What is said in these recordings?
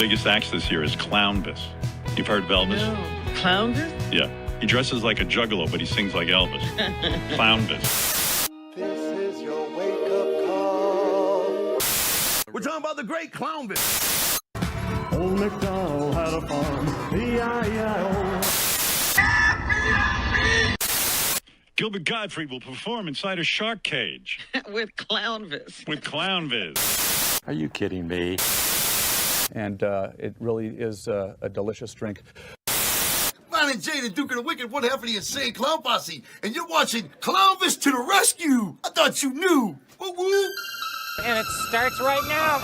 biggest acts this year is Clownvis. You've heard of Elvis? No. Clownvis? Yeah. He dresses like a juggalo, but he sings like Elvis. Clownvis. This is your wake-up call. We're talking about the great Clownvis. Old MacDonald had a farm, E-I-E-I-O. Gilbert Gottfried will perform inside a shark cage. With Clownvis. With Clownvis. Are you kidding me? And it really is a delicious drink. Ron and Jay, the Duke of the Wicked, one half of the Insane Clown Posse, and you're watching Clownvis to the Rescue. I thought you knew. Woo woo. And it starts right now.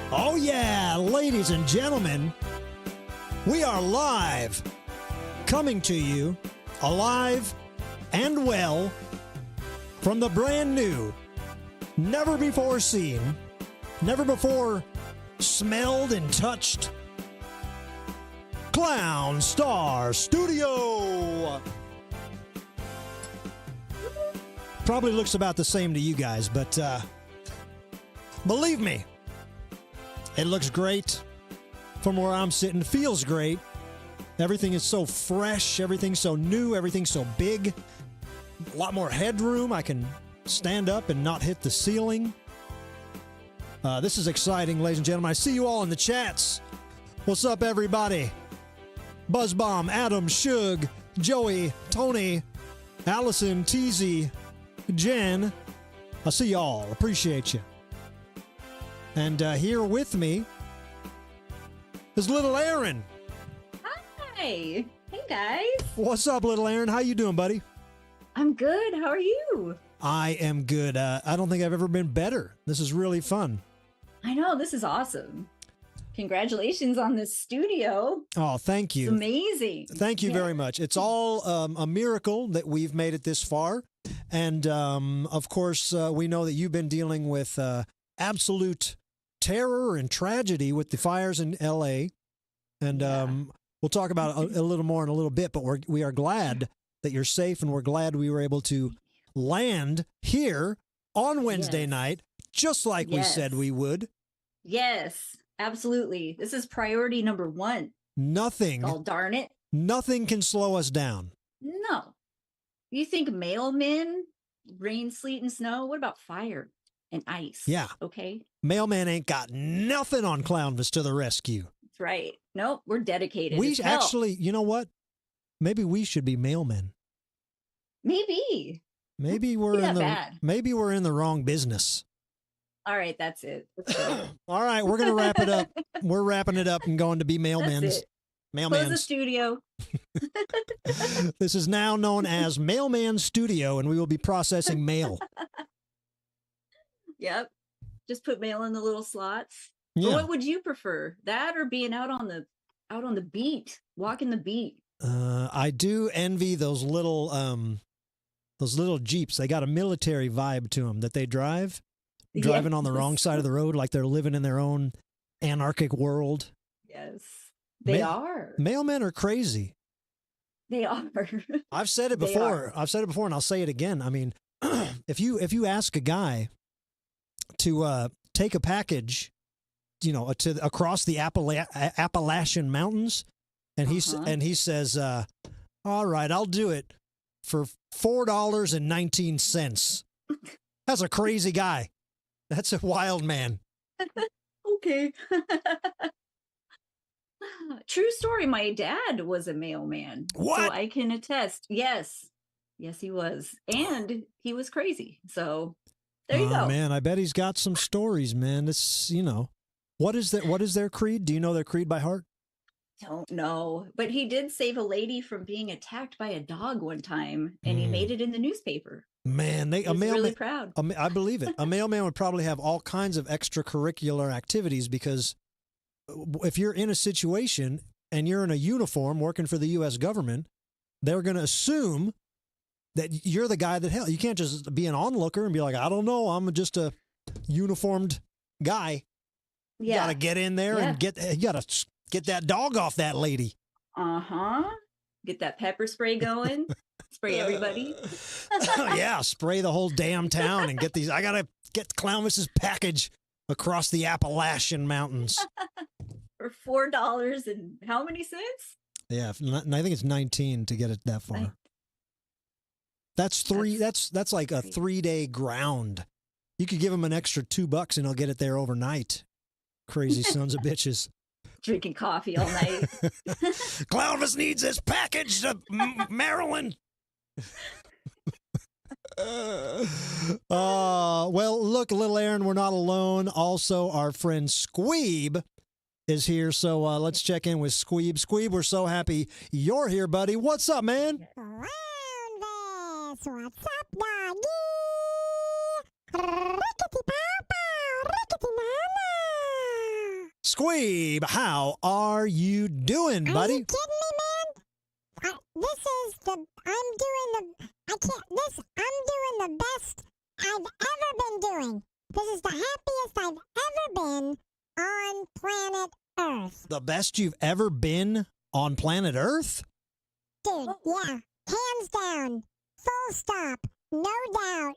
Oh, yeah, ladies and gentlemen, we are live, coming to you, alive and well, from the brand new, never before seen, never before smelled and touched, Clown Star Studio. Probably looks about the same to you guys, but believe me, it looks great from where I'm sitting. Feels great. Everything is so fresh. Everything's so new. Everything's so big. A lot more headroom. I can stand up and not hit the ceiling. This is exciting, ladies and gentlemen. I see you all in the chats. What's up, everybody? Buzzbomb, Adam, Shug, Joey, Tony, Allison, Teasy, Jen. I see you all. Appreciate you. And here with me is Little Erin. Hi. Hey, guys. What's up, Little Erin? How you doing, buddy? I'm good. How are you? I am good. I don't think I've ever been better. This is really fun. I know. This is awesome. Congratulations on this studio. Oh, thank you. It's amazing. Thank you very much. It's all a miracle that we've made it this far. And, of course, we know that you've been dealing with absolute terror and tragedy with the fires in L.A. And we'll talk about a little more in a little bit, but we are glad that you're safe, and we're glad we were able to land here on Wednesday night, just like we said we would. Yes, absolutely. This is priority number one. Nothing. Oh, darn it. Nothing can slow us down. No. You think mailmen, rain, sleet, and snow? What about fire and ice? Yeah. Okay. Mailman ain't got nothing on Clownvis to the rescue. That's right. Nope, we're dedicated. We as hell. actually, you know what? Maybe we should be mailmen. Maybe. Maybe we're maybe we're in the wrong business. All right, that's it. Let's go. All right, we're gonna wrap it up. We're wrapping it up and going to be mailmen. Close the studio. This is now known as Mailman Studio, and we will be processing mail. Yep. Just put mail in the little slots. Yeah. But what would you prefer? That or being out on the beat, walking the beat? I do envy those little Jeeps. They got a military vibe to them that they drive, driving on the wrong side of the road like they're living in their own anarchic world. Yes, they are. Mailmen are crazy. They are. I've said it before. I've said it before, and I'll say it again. I mean, if you ask a guy to take a package, to across the Appalachian Mountains, and he says, "All right, I'll do it for $4.19." That's a crazy guy. That's a wild man. Okay. True story. My dad was a mailman. What? So I can attest. Yes. Yes, he was. And he was crazy. So there you go. Man, I bet he's got some stories, man. It's, what is their creed? Do you know their creed by heart? Don't know. But he did save a lady from being attacked by a dog one time, and he made it in the newspaper. Man, He was really proud. I believe it. A mailman would probably have all kinds of extracurricular activities because if you're in a situation and you're in a uniform working for the U.S. government, they're going to assume that you're the guy that hell. You can't just be an onlooker and be like, I don't know, I'm just a uniformed guy. You got to get in there and get that dog off that lady. Get that pepper spray going. Spray everybody. Yeah, spray the whole damn town and get these. I got to get Clownvis's package across the Appalachian Mountains. For $4 and how many cents? Yeah, I think it's 19 to get it that far. That's like a 3-day ground. You could give him an extra $2 and he'll get it there overnight. Crazy sons of bitches. Drinking coffee all night. Clownvis needs his package to Maryland. Well, look, Little Erin, we're not alone. Also, our friend Squeeb is here, so let's check in with Squeeb. Squeeb, we're so happy you're here, buddy. What's up, man? Clownvis, what's up, doggy? Rickety-pow-pow, rickety-mama. Squeeb, how are you doing, buddy? Are you kidding me, man? I'm doing the best I've ever been doing. This is the happiest I've ever been on planet Earth. The best you've ever been on planet Earth? Dude, yeah. Hands down. Full stop. No doubt.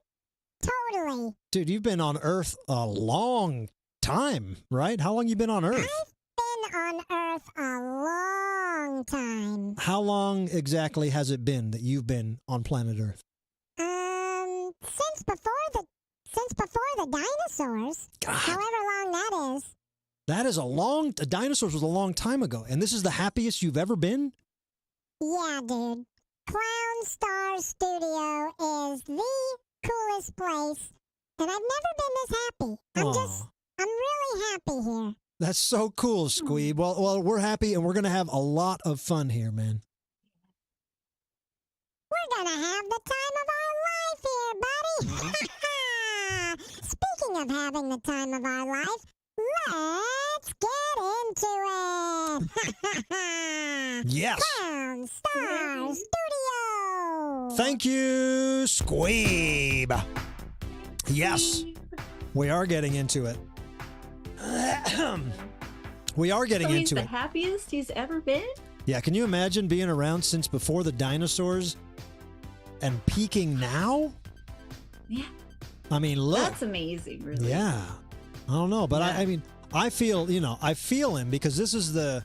Totally. Dude, you've been on Earth a long time, right? How long you been on Earth? I've been on Earth a long time. How long exactly has it been that you've been on planet Earth? Since before the dinosaurs. God. However long that is. That is dinosaurs was a long time ago, and this is the happiest you've ever been? Yeah, dude. Clown Star Studio is the coolest place, and I've never been this happy. I'm really happy here. That's so cool, Squeeb. Well, we're happy, and we're going to have a lot of fun here, man. We're gonna have the time of our life here, buddy. Speaking of having the time of our life, let's get into it. Yes. Clown Star Studio. Thank you, Squeeb. Yes, we are getting into it. We are getting So into he's it. the happiest he's ever been? Yeah, can you imagine being around since before the dinosaurs and peaking now? Yeah. I mean, look. That's amazing, really. Yeah. I don't know, but Yeah. I mean, I feel him because this is the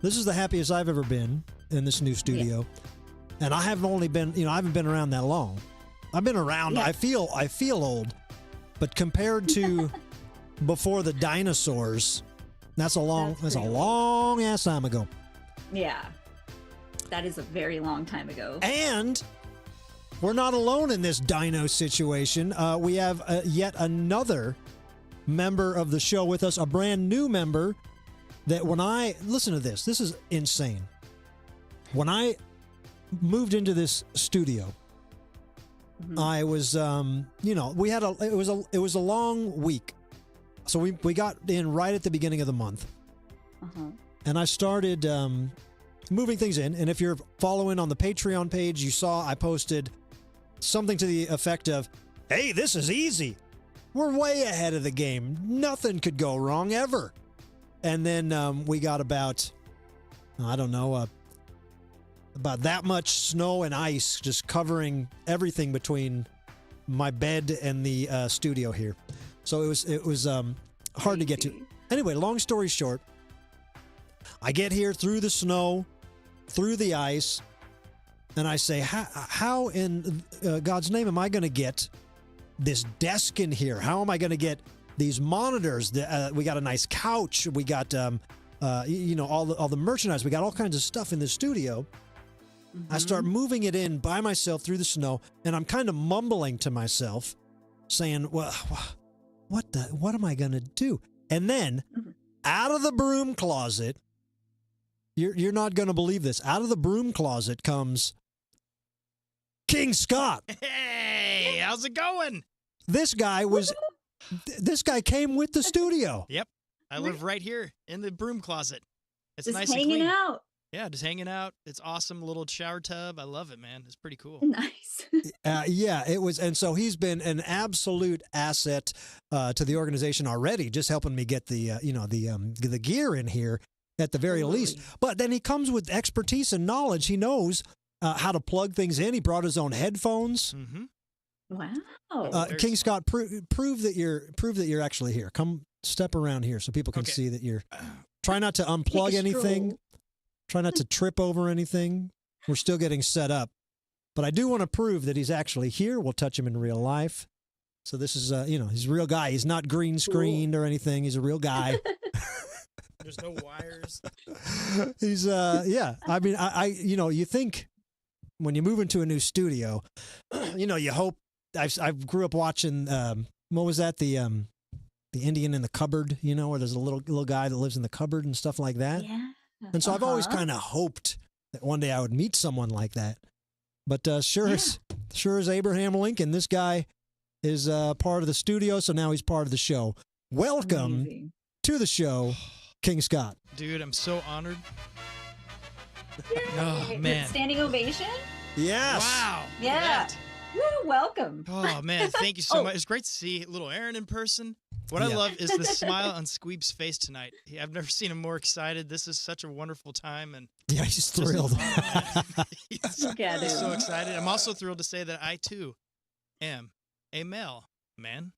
happiest I've ever been in this new studio. Yeah. And I haven't only been, I haven't been around that long. I've been around, yeah. I feel old. But compared to before the dinosaurs, that's a long ass time ago. Yeah. That is a very long time ago. And we're not alone in this dino situation. We have yet another member of the show with us, a brand new member that listen to this is insane. When I moved into this studio, I was, it was a long week. So we got in right at the beginning of the month. And I started moving things in. And if you're following on the Patreon page, you saw I posted something to the effect of, hey, this is easy. We're way ahead of the game. Nothing could go wrong ever. And then we got about that much snow and ice just covering everything between my bed and the studio here. So it was hard to get to. Anyway, long story short, I get here through the snow, through the ice, and I say, how in God's name am I going to get this desk in here? How am I going to get these monitors? We got a nice couch. We got all the merchandise. We got all kinds of stuff in the studio. I start moving it in by myself through the snow, and I'm kind of mumbling to myself, saying, "Well, what am I going to do?" And then, out of the broom closet, you're not going to believe this. Out of the broom closet comes King Scott. Hey, how's it going? This guy came with the studio. Yep, I live right here in the broom closet. It's Just nice hanging and clean. out. Yeah, just hanging out. It's awesome. Little shower tub. I love it, man. It's pretty cool. Nice. Yeah, it was. And so he's been an absolute asset to the organization already, just helping me get the gear in here at the very least. But then he comes with expertise and knowledge. He knows how to plug things in. He brought his own headphones. Wow. King Scott, prove that you're actually here. Come step around here so people can see that you're. Try not to unplug anything. Try not to trip over anything. We're still getting set up. But I do want to prove that he's actually here. We'll touch him in real life. So this is, he's a real guy. He's not green screened or anything. He's a real guy. There's no wires. He's, yeah. I mean, you think when you move into a new studio, you hope. I grew up watching, what was that? The Indian in the cupboard, where there's a little guy that lives in the cupboard and stuff like that. Yeah. And so I've always kind of hoped that one day I would meet someone like that. But sure as Abraham Lincoln, this guy is part of the studio, so now he's part of the show. Welcome to the show, King Scott. Dude, I'm so honored. Yay. Oh, man. Standing ovation? Yes. Wow. Yeah. Woo, welcome. Oh, man, thank you so much. It's great to see Little Erin in person. What I love is the smile on Squeeb's face tonight. I've never seen him more excited. This is such a wonderful time. And yeah, he's thrilled. He's so excited. I'm also thrilled to say that I, too, am a male man.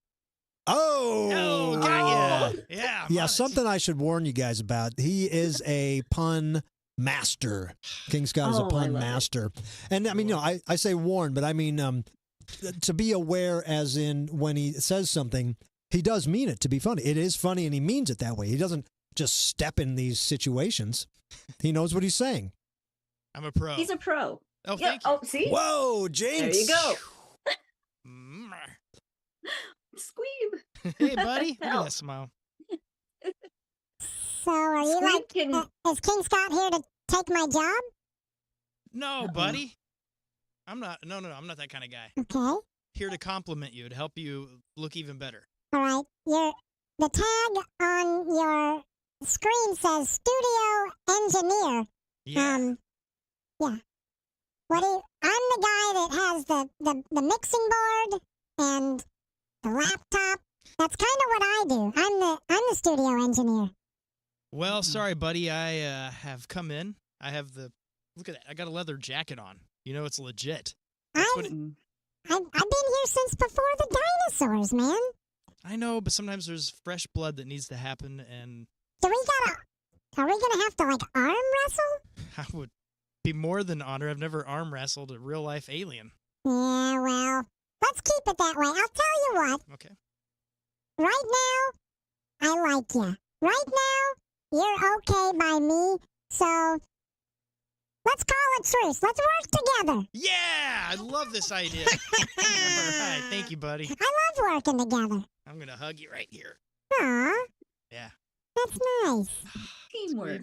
Oh, got ya. Yeah. Yeah, something I should warn you guys about. He is a pun master. King Scott is a pun master. And I mean, I say warn, but I mean to be aware as in when he says something, he does mean it to be funny. It is funny and he means it that way. He doesn't just step in these situations. He knows what he's saying. I'm a pro. He's a pro. Oh, thank you. Oh, see? Whoa, James. There you go. Squeeb. Hey, buddy. Look at that smile. So are you is King Scott here to take my job? No, buddy. I'm not. No, I'm not that kind of guy. Okay. Here to compliment you, to help you look even better. All right. The tag on your screen says studio engineer. Yeah. Yeah. I'm the guy that has the mixing board and the laptop. That's kind of what I do. I'm the studio engineer. Well, sorry, buddy. I have come in. I have look at that. I got a leather jacket on. It's legit. I've been here since before the dinosaurs, man. I know, but sometimes there's fresh blood that needs to happen, and are we gonna have to arm wrestle? I would be more than honored. I've never arm wrestled a real life alien. Yeah, well, let's keep it that way. I'll tell you what. Okay. Right now, I like you. Right now, you're okay by me, so let's call it truce. Let's work together. Yeah, I love this idea. All right, thank you, buddy. I love working together. I'm gonna hug you right here. Aw. Yeah. That's nice. Teamwork.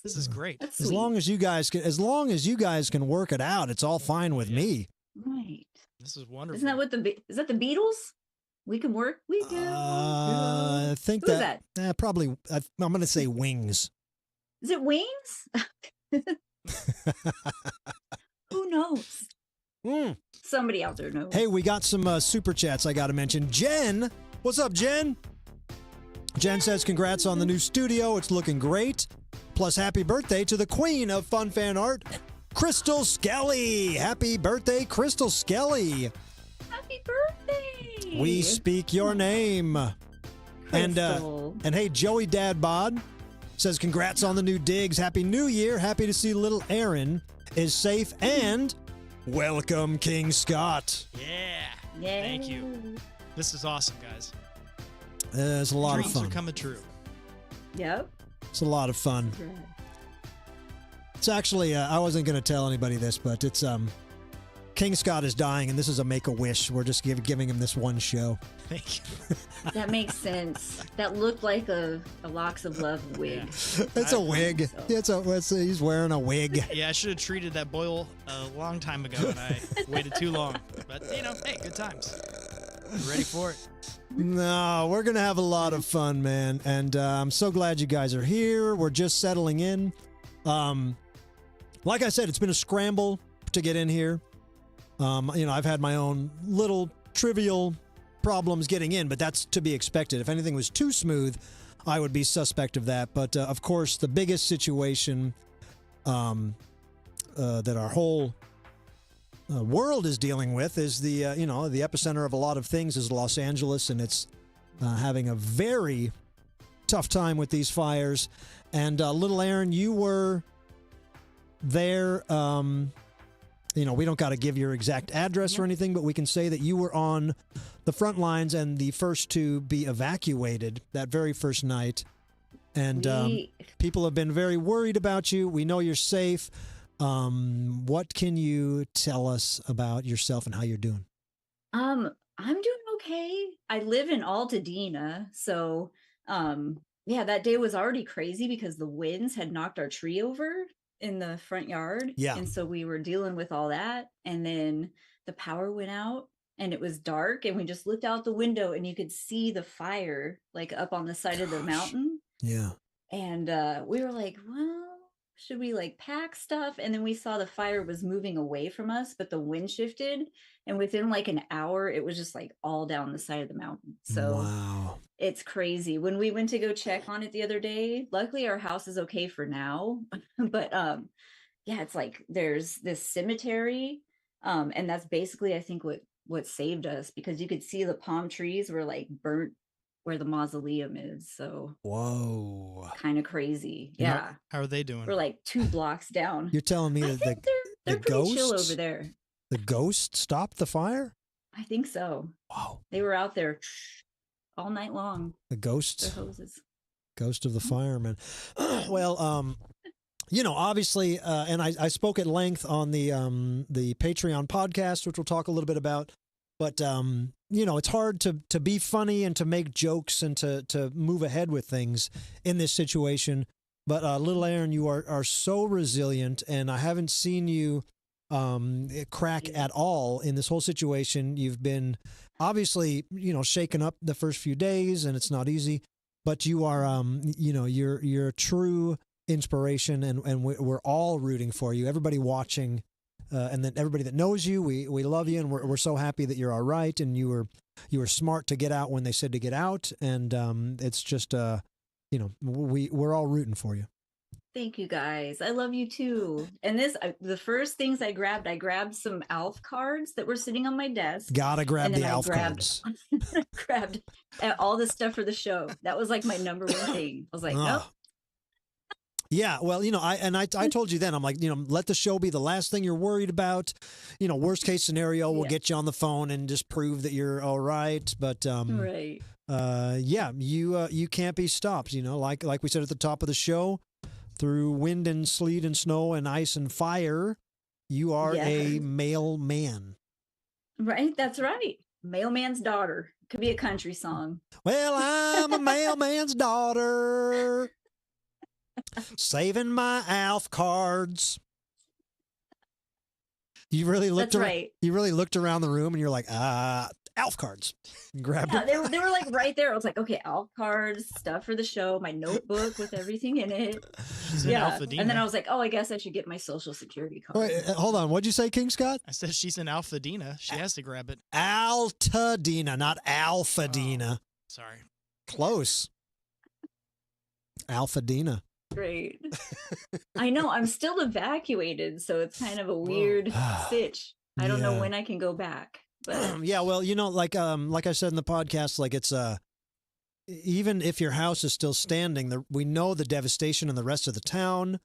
This is great. As long as you guys can work it out, it's all fine with me. Right. This is wonderful. Isn't that is that the Beatles? We can work. We can. I think Who's that probably. I'm going to say Wings. Is it Wings? Who knows? Somebody out there knows. Hey, we got some super chats I got to mention. Jen, what's up, Jen? Jen says, congrats on the new studio. It's looking great. Plus, happy birthday to the queen of fun fan art, Crystal Skelly. Happy birthday, Crystal Skelly. Happy birthday. We speak your name. Crystal. And hey, Joey Dad Bod says, congrats on the new digs. Happy New Year. Happy to see Little Erin is safe and welcome, King Scott. Yeah. Yeah. Thank you. This is awesome, guys. It's a lot of Dreams fun. are coming true. Yep. It's a lot of fun. That's right. It's actually, I wasn't going to tell anybody this, but it's King Scott is dying, and this is a Make-A-Wish. We're just giving him this one show. Thank you. That makes sense. That looked like a Locks of Love wig. It's a wig. He's wearing a wig. Yeah, I should have treated that boil a long time ago, and I waited too long. But, hey, good times. Ready for it. No, we're going to have a lot of fun, man. And I'm so glad you guys are here. We're just settling in. Like I said, it's been a scramble to get in here. I've had my own little trivial problems getting in, but that's to be expected. If anything was too smooth, I would be suspect of that. But of course, the biggest situation that our whole world is dealing with is the epicenter of a lot of things is Los Angeles, and it's having a very tough time with these fires. And Little Erin, you were there. We don't got to give your exact address or anything, but we can say that you were on the front lines and the first to be evacuated that very first night. And people have been very worried about you. We know you're safe. What can you tell us about yourself and how you're doing? I'm doing okay. I live in Altadena, so that day was already crazy because the winds had knocked our tree over in the front yard. Yeah. And so we were dealing with all that. And then the power went out and it was dark, and we just looked out the window and you could see the fire like up on the side of the mountain. Yeah. And we were like, well, should we like pack stuff? And then we saw the fire was moving away from us, but the wind shifted. And within like an hour, it was just like all down the side of the mountain. So wow. It's crazy. When we went to go check on it the other day, luckily our house is okay for now. But it's like there's this cemetery. And that's basically, I think, what saved us, because you could see the palm trees were like burnt where the mausoleum is. So whoa, kind of crazy. Yeah. How are they doing? We're like 2 blocks down. You're telling me I that think they're pretty ghosts, chill over there. The ghost stopped the fire? I think so. Wow. They were out there all night long. The ghost? Their hoses. Ghost of the fireman. Well, obviously, and I spoke at length on the Patreon podcast, which we'll talk a little bit about. But, it's hard to be funny and to make jokes and to move ahead with things in this situation. But Little Erin, you are so resilient, and I haven't seen you crack at all in this whole situation. You've been obviously, shaken up the first few days, and it's not easy. But you are, you're a true inspiration, and we're all rooting for you. Everybody watching. And then everybody that knows you, we love you, and we're so happy that you're all right, and you were smart to get out when they said to get out, and it's just we're all rooting for you. Thank you guys. I love you too. And the first things I grabbed some ALF cards that were sitting on my desk. Gotta grab the ALF cards. Grabbed all the stuff for the show. That was like my number one thing. I was like, nope. Yeah, well, I told you then, I'm like, let the show be the last thing you're worried about. Worst case scenario, we'll get you on the phone and just prove that you're all right. But right. You can't be stopped. Like we said at the top of the show, through wind and sleet and snow and ice and fire, you are a mailman. Right, that's right. Mailman's daughter. Could be a country song. Well, I'm a mailman's daughter. Saving my ALF cards. You really looked around, right. You really looked around the room and you're like, ALF cards. Grabbed it. They were like right there. I was like, okay, ALF cards, stuff for the show, my notebook with everything in it. She's an Alpha-Dina. And then I was like, oh, I guess I should get my social security card. Wait, hold on. What'd you say, King Scott? I said she's an Alpha-Dina. She has to grab it. Altadena, not Alpha-Dina. Sorry. Close. Alpha-Dina. Great. I know. I'm still evacuated, so it's kind of a weird stitch. I don't know when I can go back. But yeah, well, like I said in the podcast, like it's even if your house is still standing, we know the devastation in the rest of the town.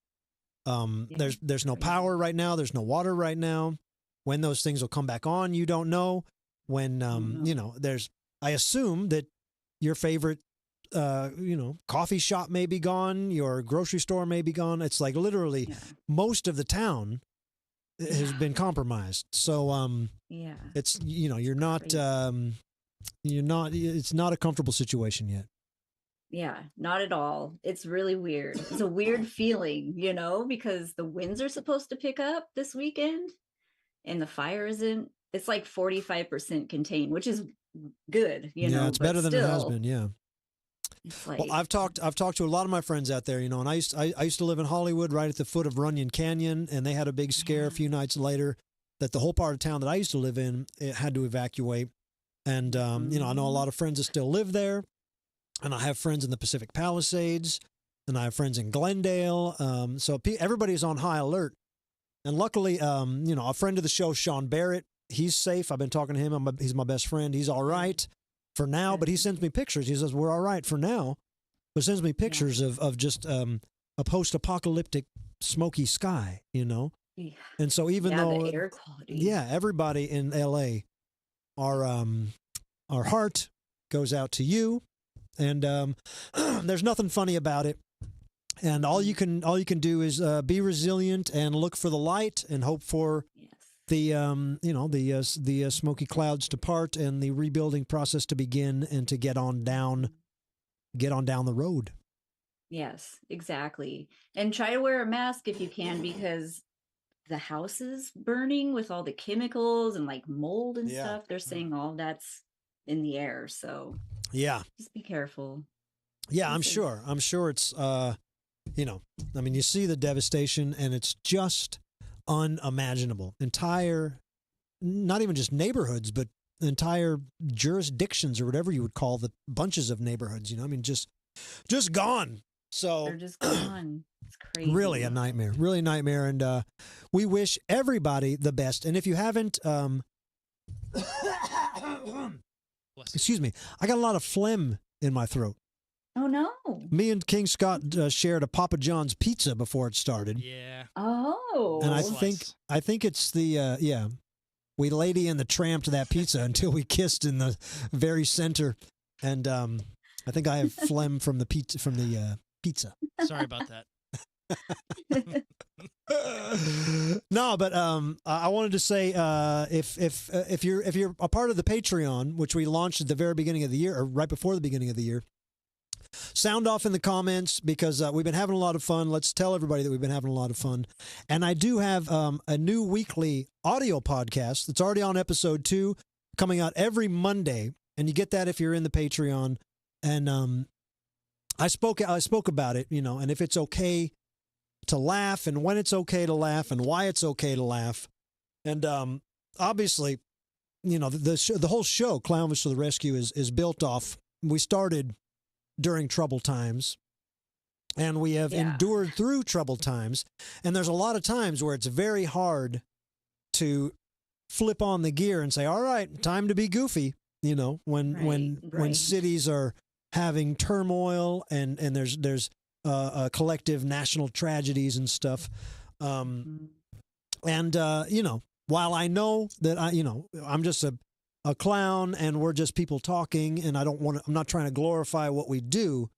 There's no power right now. There's no water right now. When those things will come back on, you don't know. when, you know, I assume that your favorite, you know, coffee shop may be gone, your grocery store may be gone. It's like literally most of the town has been compromised. So, it's, you know, it's not a comfortable situation yet. Yeah, not at all. It's really weird. It's a weird feeling, you know, because the winds are supposed to pick up this weekend and the fire isn't. It's like 45% contained, which is good, you know. Yeah, it's better than it has been. Yeah. It's like, well, I've talked to a lot of my friends out there, you know, and I used to live in Hollywood, right at the foot of Runyon Canyon, and they had a big scare a few nights later that the whole part of town that I used to live in, it had to evacuate. And you know, I know a lot of friends that still live there, and I have friends in the Pacific Palisades, and I have friends in Glendale. So everybody's on high alert. And luckily, you know, a friend of the show, Sean Barrett, he's safe. I've been talking to him. He's my best friend. He's all right for now, but he sends me pictures. He says, we're all right for now, but sends me pictures of just a post-apocalyptic smoky sky, you know? Yeah. And so even though, the air quality. Yeah, everybody in LA, our heart goes out to you, and there's nothing funny about it. And all you can do is be resilient and look for the light and hope for the you know, the smoky clouds to part and the rebuilding process to begin and to get on down the road. Yes, exactly. And try to wear a mask if you can, because the house is burning with all the chemicals and like mold and stuff. They're saying all that's in the air. So yeah, just be careful. Yeah, I'm sure it's you know, I mean, you see the devastation and it's just unimaginable. Entire, not even just neighborhoods, but entire jurisdictions or whatever you would call the bunches of neighborhoods, you know, I mean, just gone. So they're just gone. It's crazy. Really a nightmare. And we wish everybody the best. And if you haven't, excuse me, I got a lot of phlegm in my throat. Oh no! Me and King Scott shared a Papa John's pizza before it started. Yeah. Oh. And I think it's the we Lady and the Tramped that pizza until we kissed in the very center, and I think I have phlegm from the pizza Sorry about that. No, but I wanted to say if you're a part of the Patreon, which we launched at the very beginning of the year or right before the beginning of the year, sound off in the comments because we've been having a lot of fun. Let's tell everybody that we've been having a lot of fun. And I do have a new weekly audio podcast that's already on episode 2, coming out every Monday, and you get that if you're in the Patreon. And I spoke about it, you know, and if it's okay to laugh, and when it's okay to laugh, and why it's okay to laugh. And obviously, you know, the whole show, Clownvis to the Rescue, is built off. We started during troubled times, and we have endured through troubled times. And there's a lot of times where it's very hard to flip on the gear and say, all right, time to be goofy, you know, when cities are having turmoil and there's collective national tragedies and stuff. And you know, while I know that I'm just a clown and we're just people talking, and I'm not trying to glorify what we do,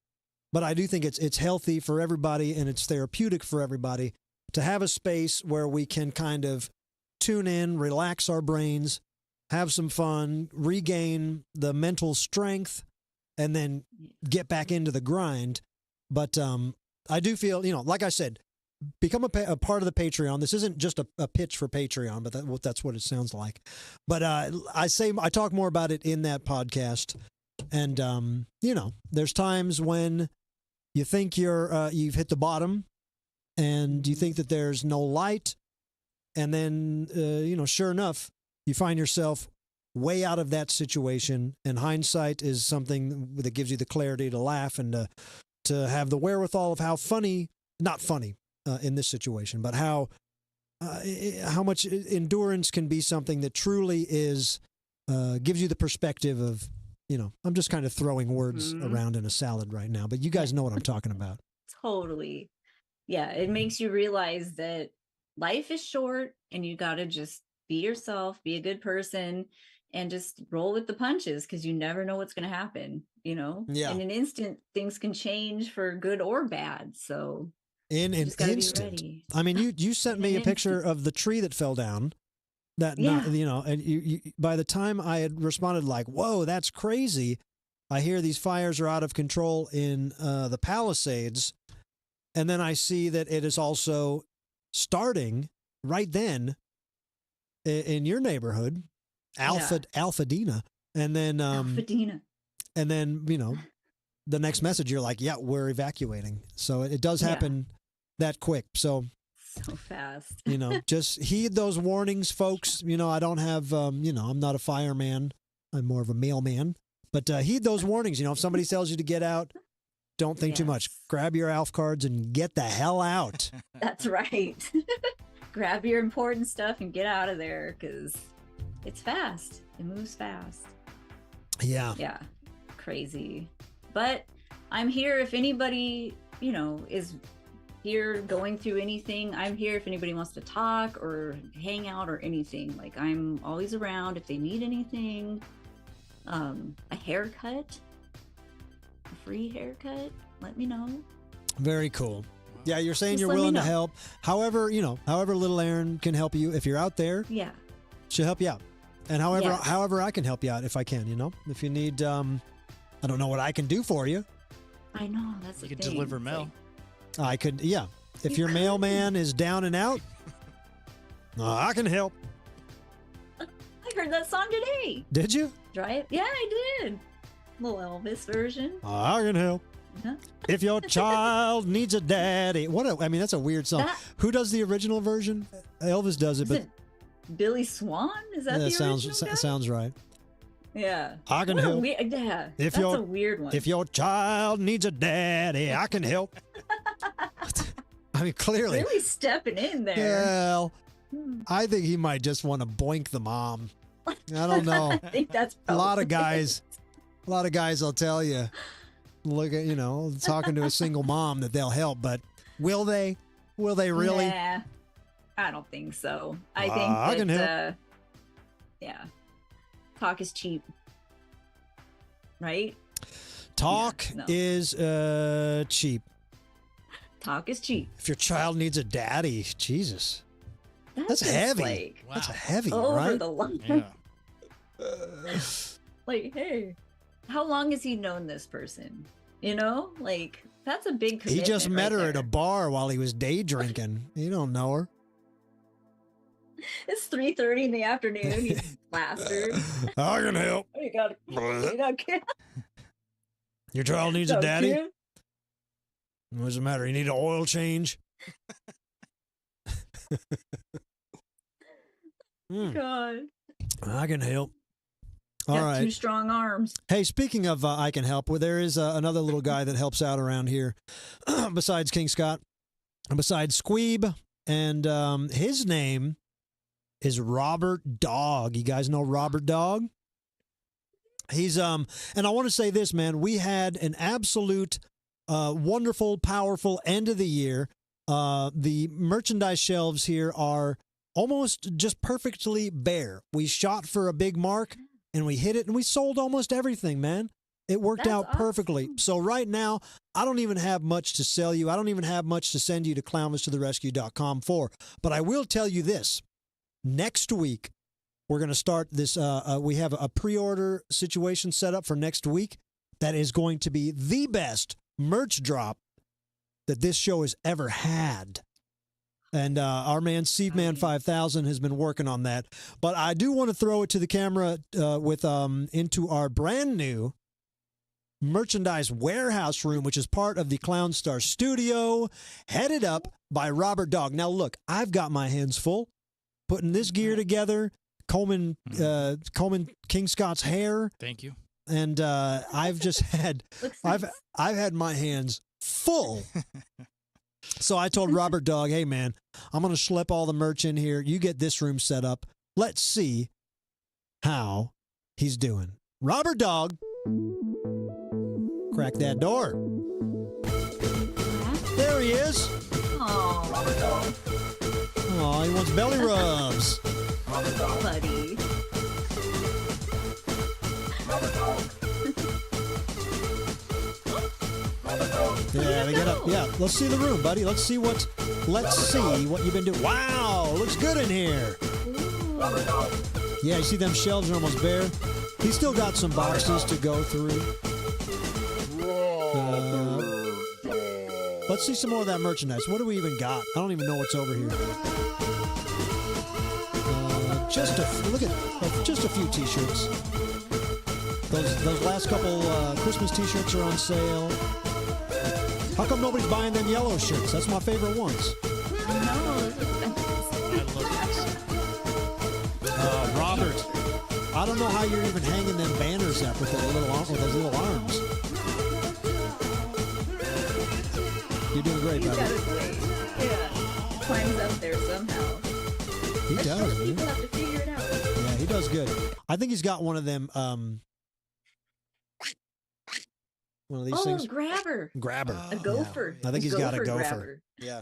but I do think it's healthy for everybody and it's therapeutic for everybody to have a space where we can kind of tune in, relax our brains, have some fun, regain the mental strength, and then get back into the grind. But I do feel, you know, like I said, become a part of the Patreon. This isn't just a pitch for Patreon, but that's what it sounds like. But I talk more about it in that podcast. And, you know, there's times when you think you've hit the bottom and you think that there's no light. And then, you know, sure enough, you find yourself way out of that situation. And hindsight is something that gives you the clarity to laugh and to have the wherewithal of how funny, not funny, in this situation, but how much endurance can be something that truly is gives you the perspective of, you know, I'm just kind of throwing words around in a salad right now, but you guys know what I'm talking about. Totally. Yeah, it makes you realize that life is short and you got to just be yourself, be a good person, and just roll with the punches because you never know what's going to happen, you know? Yeah. In an instant, things can change for good or bad. So In an just gotta be instant. ready. I mean, you sent In me an a picture instant. of the tree that fell down. That Yeah. you know, and you by the time I had responded like, "Whoa, that's crazy," I hear these fires are out of control in the Palisades, and then I see that it is also starting right then in your neighborhood, Alfadena, and then Alfadena. and then you know, the next message you're like, "Yeah, we're evacuating." So it does Yeah. happen that quick. So. So fast. You know, just heed those warnings, folks. You know, I don't have, you know, I'm not a fireman. I'm more of a mailman. But heed those warnings. You know, if somebody tells you to get out, don't think too much. Yes. Grab your ALF cards and get the hell out. That's right. Grab your important stuff and get out of there because it's fast. It moves fast. Yeah. Yeah. Crazy. But I'm here if anybody, you know, is here going through anything. I'm here if anybody wants to talk or hang out or anything. Like, I'm always around if they need anything. A haircut, a free haircut, let me know. Very cool. Yeah, you're saying Just you're let me willing to know. help. However, you know, however Little Erin can help you. If you're out there, Yeah. she'll help you out. And however, Yes. however I can help you out if I can, you know. If you need, I don't know what I can do for you. I know, that's You the could thing. deliver It's mail. I could, yeah. If You your mailman is down and out, I can help. I heard that song today. Did you? Right? Yeah, I did. Little Elvis version. I can help. Huh? If your child needs a daddy. I mean, that's a weird song. That- Who does the original version? Elvis does it, Is but it Billy Swan? Is that the sounds original guy? sounds right. Yeah. I can What a help. yeah. If That's your- a weird one. If your child needs a daddy, I can help. I mean, clearly. Really stepping in there. Well, Hmm. I think he might just want to boink the mom. I don't know. I think that's A lot probably of guys, will tell you, look at, you know, talking to a single mom that they'll help, but will they? Will they really? Nah, I don't think so. I think I can help. yeah, talk is cheap, right? Talk Yeah, no. is cheap. Talk is cheap. If your child needs a daddy, Jesus, that's just heavy. Like, Wow. That's heavy, over right? the line. Yeah. Like, hey, how long has he known this person? You know, like that's a big He commitment. just met right her at a there. bar while he was day drinking. You don't know her. It's 3:30 in the afternoon. He's plastered. I can help. You got kid. Your child needs a Got daddy. kid? What does it matter? You need an oil change? God. I can help. All Got right. two strong arms. Hey, speaking of I can help, well, there is another little guy that helps out around here besides King Scott, besides Squeeb, and his name is Robert Dog. You guys know Robert Dog? He's and I want to say this, man. We had an absolute wonderful, powerful end of the year. The merchandise shelves here are almost just perfectly bare. We shot for a big mark and we hit it and we sold almost everything, man. It worked That's out perfectly. awesome. So right now, I don't even have much to sell you. I don't even have much to send you to clownvistotherescue.com for. But I will tell you this. Next week, we're going to start this. We have a pre-order situation set up for next week that is going to be the best merch drop that this show has ever had. And our man, Steve Man 5000, has been working on that. But I do want to throw it to the camera with into our brand new merchandise warehouse room, which is part of the Clown Star Studio, headed up by Robert Dog. Now, look, I've got my hands full putting this gear together, combing King Scott's hair, Thank you. and I've just had Looks I've nice. had my hands full. So I told Robert Dog, hey, man, I'm going to schlep all the merch in here. You get this room set up. Let's see how he's doing. Robert Dog, crack that door. There he is. Oh, Oh, he wants belly rubs. buddy. Yeah, they get up. Yeah, let's see the room, buddy. Let's see what you've been doing. Wow, looks good in here. Yeah, you see them shelves are almost bare. He's still got some boxes to go through. Let's see some more of that merchandise. What do we even got? I don't even know what's over here. Just a few T-shirts. Those last couple Christmas T-shirts are on sale. How come nobody's buying them yellow shirts? That's my favorite ones. Robert, I don't know how you're even hanging them banners up with those little arms. You're doing great, buddy. Yeah, climbs up there somehow. He does. People have to figure it out. Yeah, he does good. I think he's got one of them. One of these things. Grabber. A gopher. Yeah. I think he's got a gopher. Grabber. Yeah.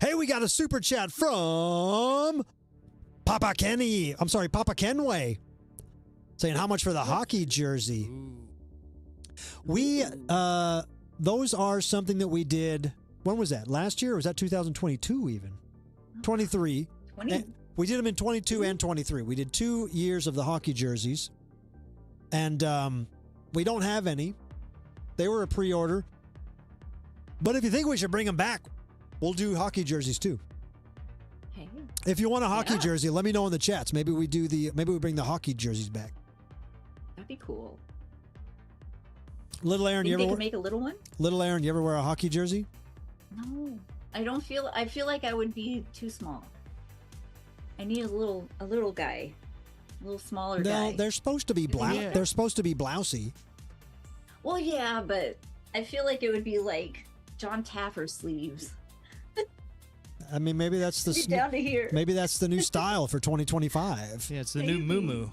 Hey, we got a super chat from Papa Kenway, saying how much for the hockey jersey. We those are something that we did. When was that? Last year, or was that 2022 even? 23. We did them in 22 and 23. We did 2 years of the hockey jerseys, and we don't have any. They were a pre-order. But if you think we should bring them back, we'll do hockey jerseys too. Hey. If you want a hockey jersey, let me know in the chats. Maybe we bring the hockey jerseys back. That'd be cool. Little Erin, Think you they ever could make a little one? Little Erin, you ever wear a hockey jersey? No. I feel like I would be too small. I need a little guy. A little smaller guy. No, they're supposed to be They're supposed to be blousy. Well, yeah, but I feel like it would be like John Taffer sleeves. I mean, maybe that's the down to here. Maybe that's the new style for 2025. Yeah, it's the new moo-moo.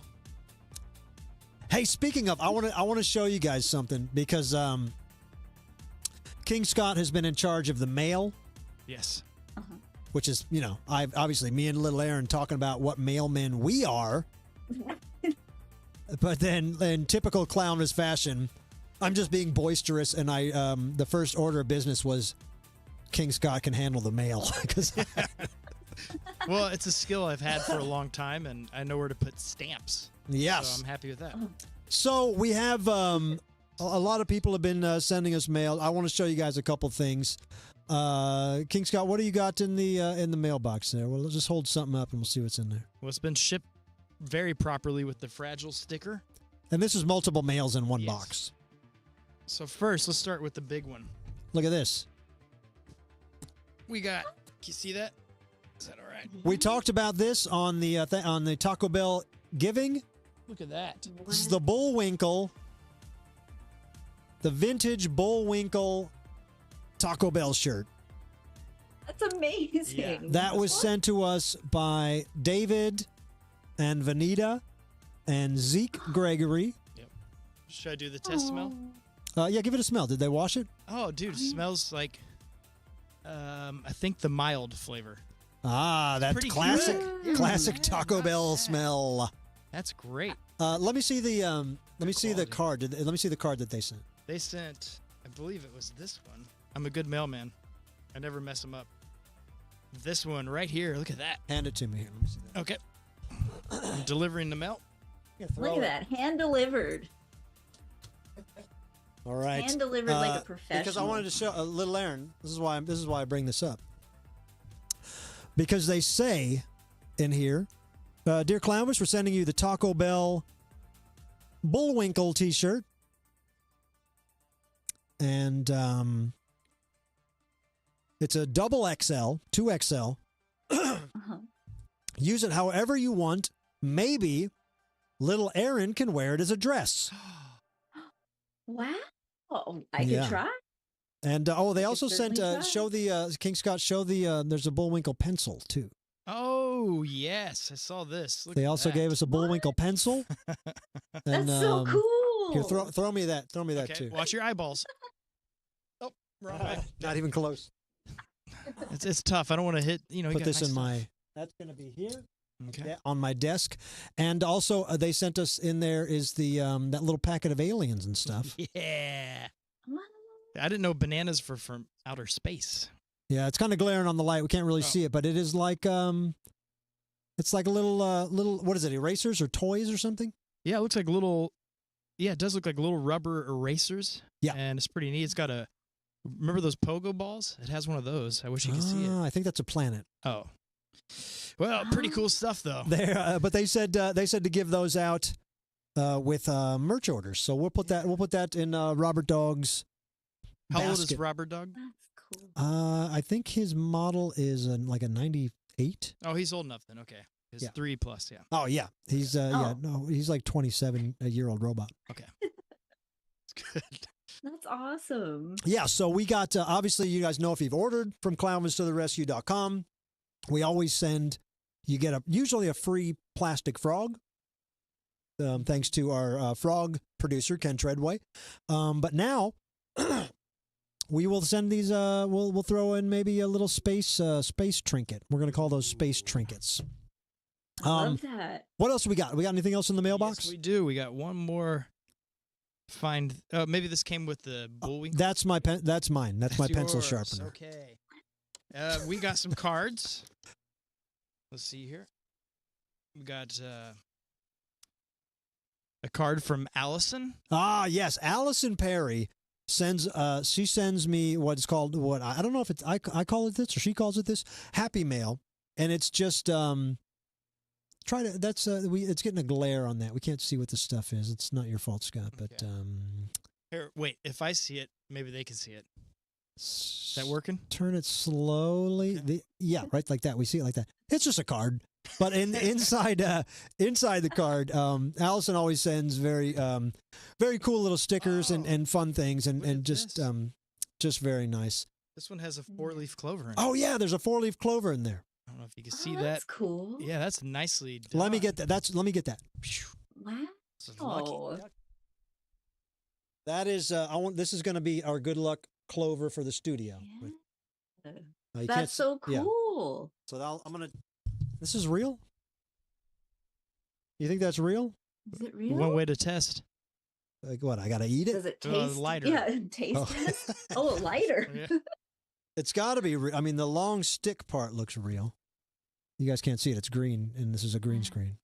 Hey, speaking of, I want to show you guys something because King Scott has been in charge of the mail. Yes. Which is, obviously me and Little Erin talking about what mailmen we are. But then in typical Clownvis fashion, I'm just being boisterous, and the first order of business was King Scott can handle the mail. Well, it's a skill I've had for a long time, and I know where to put stamps. Yes. So I'm happy with that. So we have a lot of people have been sending us mail. I want to show you guys a couple things. King Scott, what do you got in the mailbox there? Well, let's just hold something up and we'll see what's in there. Well, it's been shipped very properly with the fragile sticker. And this is multiple mails in one box. So first, let's start with the big one. Look at this. We got. Can you see that? Is that all right? We talked about this on the Taco Bell giving. Look at that. This is the Bullwinkle, the vintage Bullwinkle Taco Bell shirt. That's amazing. Yeah. That was sent to us by David and Vanita and Zeke Gregory. Yep. Should I do the test smell? Yeah, give it a smell. Did they wash it? Oh, dude, it smells like, I think the mild flavor. Ah, that's pretty classic, good. classic Taco Bell smell. That's great. Let me see the card. Let me see the card that they sent. They sent, I believe it was this one. I'm a good mailman. I never mess them up. This one right here. Look at that. Hand it to me here. Let me see that. Okay. I'm delivering the mail. Look at that. Hand delivered. All right. Hand delivered like a professional. Because I wanted to show Little Erin. This is why I bring this up. Because they say in here, dear Clownvis, we're sending you the Taco Bell Bullwinkle T-shirt, and it's a double XL, 2XL. Use it however you want. Maybe Little Erin can wear it as a dress. Wow. I could try. And they also sent certainly King Scott there's a Bullwinkle pencil too. Oh yes, I saw this. Look They at also that. gave us a Bullwinkle pencil. That's so cool. Here, throw me that. Throw me that Okay, too. watch your eyeballs. Oh, wrong way. Not even close. It's tough. I don't want to hit. You Put got this nice in stuff. my. That's going to be here. Okay. On my desk, and also they sent us in there is the that little packet of aliens and stuff. Yeah. I didn't know bananas were from outer space. Yeah, it's kind of glaring on the light. We can't really see it, but it is like it's like a little what is it? Erasers or toys or something? Yeah, it looks like little. Yeah, it does look like little rubber erasers. Yeah, and it's pretty neat. It's got a. Remember those pogo balls? It has one of those. I wish you could see it. I think that's a planet. Oh, well, pretty cool stuff though. There, but they said to give those out with merch orders. So we'll put that in Robert Dog's. How old basket. is Robert Dog? That's cool. I think his model is like a 98. Oh, he's old enough then. Okay, he's 3+. Yeah. Oh yeah, he's he's like 27, a year old robot. Okay, it's good. That's awesome. Yeah, so we got obviously you guys know if you've ordered from clownvistotherescue.com, we always send you get usually a free plastic frog. Thanks to our frog producer Ken Treadway, but now. We will send these. We'll throw in maybe a little space trinket. We're gonna call those space trinkets. I love that. What else we got? We got anything else in the mailbox? Yes, we do. We got one more. Find. Maybe this came with the bullwink. That's my pen. That's mine. That's my pencil yours. sharpener. Okay. We got some cards. Let's see here. We got a card from Allison. Ah, yes, Allison Perry sends. She sends me what's called what I don't know if it's I call it this or she calls it this Happy Mail, and it's just try to. That's it's getting a glare on that. We can't see what the stuff is. It's not your fault, Scott. But Here, wait. If I see it, maybe they can see it. Is that working? Turn it slowly. Okay. Yeah, right like that. We see it like that. It's just a card. But inside the card, Allison always sends very cool little stickers and fun things and just very nice. This one has a 4-leaf clover in it. Oh yeah, there's a 4-leaf clover in there. I don't know if you can see that. That's cool. Yeah, that's nicely done. Let me get that. Let me get that. Wow. This is lucky. That is this is going to be our good luck clover for the studio. Yeah. You That's so cool. Yeah. So I'm going to This is real? You think that's real? Is it real? One way to test. Like what? I got to eat it? Does it taste? Lighter. Yeah, taste test. Oh, lighter. Yeah. It's got to be real. I mean, the long stick part looks real. You guys can't see it. It's green, and this is a green screen.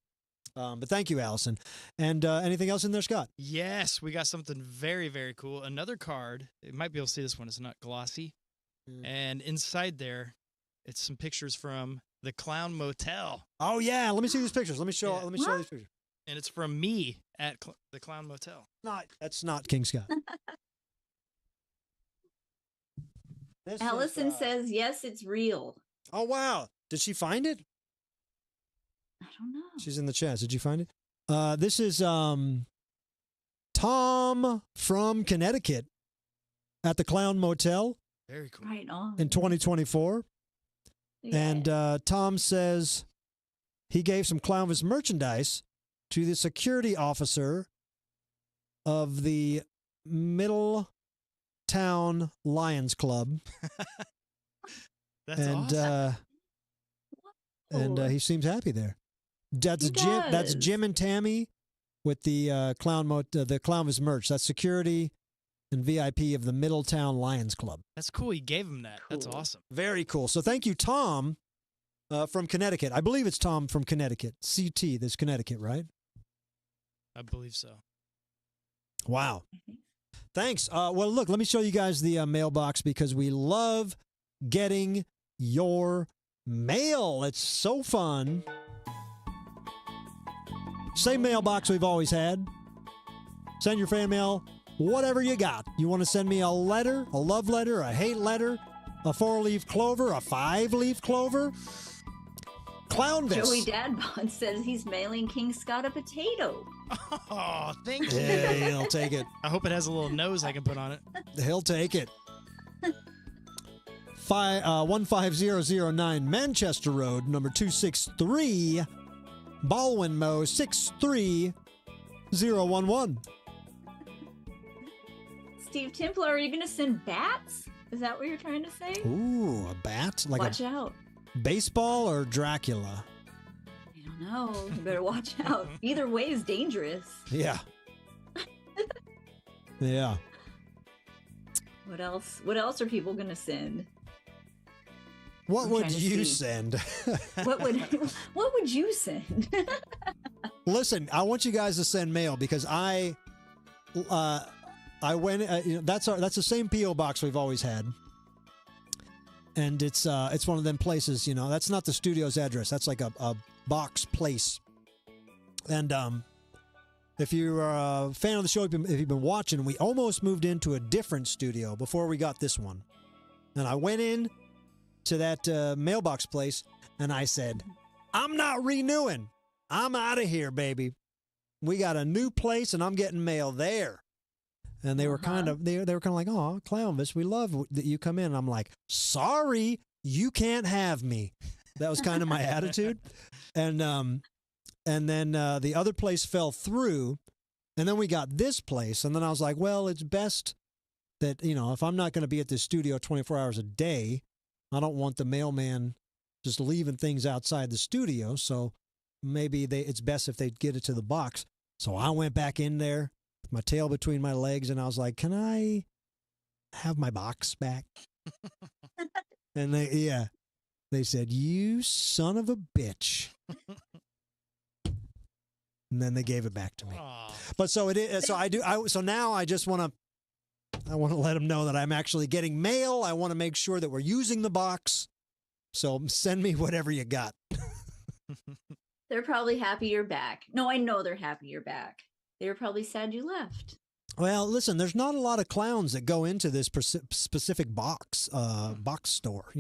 But thank you, Allison. And anything else in there, Scott? Yes, we got something very, very cool. Another card. You might be able to see this one. It's not glossy. And inside there, it's some pictures from the Clown Motel. Oh yeah, let me see these pictures. Let me show these pictures. And it's from me at the Clown Motel. That's not King Scott. Allison says yes, it's real. Oh wow! Did she find it? I don't know. She's in the chat. Did you find it? This is Tom from Connecticut at the Clown Motel. Very cool. Right on. In 2024. Yeah. And Tom says he gave some Clownvis merchandise to the security officer of the Middletown Lions Club. That's awesome. And he seems happy there. That's Jim. That's Jim and Tammy with the the Clownvis merch. That's security and VIP of the Middletown Lions Club. That's cool. He gave him that. Cool. That's awesome. Very cool. So thank you, Tom, from Connecticut. I believe it's Tom from Connecticut. CT, this Connecticut, right? I believe so. Wow. Thanks. Well, look, let me show you guys the mailbox because we love getting your mail. It's so fun. Same mailbox we've always had. Send your fan mail. Whatever you got. You want to send me a letter, a love letter, a hate letter, a 4-leaf clover, a 5-leaf clover? Clownvis. Joey Dadbon says he's mailing King Scott a potato. Oh, thank you. Yeah, he'll take it. I hope it has a little nose I can put on it. He'll take it. 15009 Manchester Road, number 263, Baldwin Mo 63011. Steve Templar, are you going to send bats? Is that what you're trying to say? Ooh, a bat? Like watch out. Baseball or Dracula? I don't know. You better watch out. Either way is dangerous. Yeah. Yeah. What else? What else are people gonna send? What I'm would trying to you see. send? What would you send? Listen, I want you guys to send mail because I went. That's the same PO box we've always had, and it's one of them places. That's not the studio's address. That's like a box place. And if you're a fan of the show, if you've been watching, we almost moved into a different studio before we got this one. And I went in to that mailbox place, and I said, "I'm not renewing. I'm out of here, baby. We got a new place, and I'm getting mail there." And they were kind of they were kind of like, "Oh, Clownvis, we love that you come in." And I'm like, "Sorry, you can't have me." That was kind of my attitude. And then the other place fell through, and then we got this place, and then I was like, "Well, it's best that if I'm not going to be at the studio 24 hours a day, I don't want the mailman just leaving things outside the studio. So maybe it's best if they get it to the box." So I went back in there, my tail between my legs, and I was like, "Can I have my box back?" And they said, "You son of a bitch." And then they gave it back to me. Aw. But so it is. So now I just want to let them know that I'm actually getting mail. I want to make sure that we're using the box. So send me whatever you got. They're probably happy you're back. No, I know they're happy you're back. They were probably sad you left. Well, listen, there's not a lot of clowns that go into this specific box store,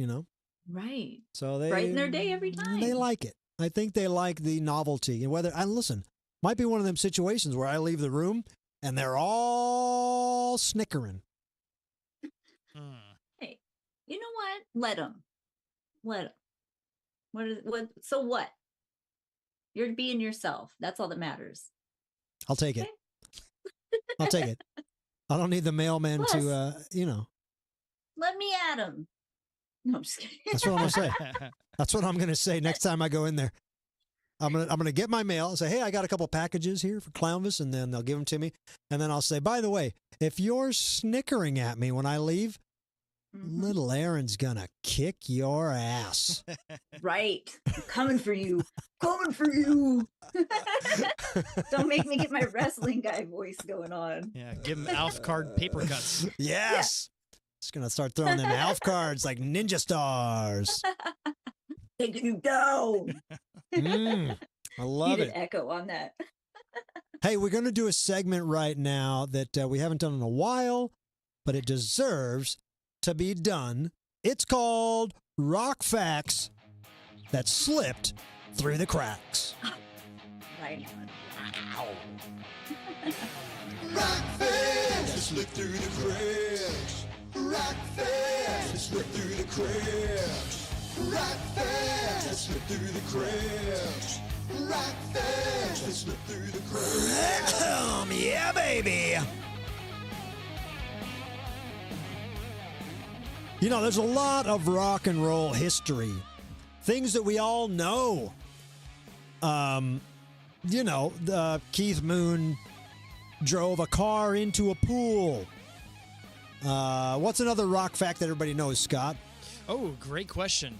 Right. So they Brighten their day every time. They like it. I think they like the novelty. And listen, might be one of them situations where I leave the room and they're all snickering. Hey, you know what? Let them. So what? You're being yourself. That's all that matters. I'll take it. I'll take it. I don't need the mailman Plus, to, let me at him. No, I'm just kidding. That's what I'm going to say. That's what I'm going to say next time I go in there. I'm gonna get my mail and say, "Hey, I got a couple packages here for Clownvis," and then they'll give them to me. And then I'll say, "By the way, if you're snickering at me when I leave, Little Erin's gonna kick your ass." Right. I'm coming for you. Coming for you. Don't make me get my wrestling guy voice going on. Yeah, give him Alf card paper cuts. Yes. Just gonna start throwing them Alf cards like ninja stars. Taking you down. I love Need it. an echo on that. Hey, we're going to do a segment right now that we haven't done in a while, but it deserves to be done. It's called Rock Facts That Slipped Through the Cracks. Right on. Rock facts that slip through the cracks. Rock facts that slip through the cracks. Rock facts that slip through the cracks. Rock facts that slip through the cracks. Yeah, baby. There's a lot of rock and roll history. Things that we all know. Keith Moon drove a car into a pool. What's another rock fact that everybody knows, Scott? Oh, great question.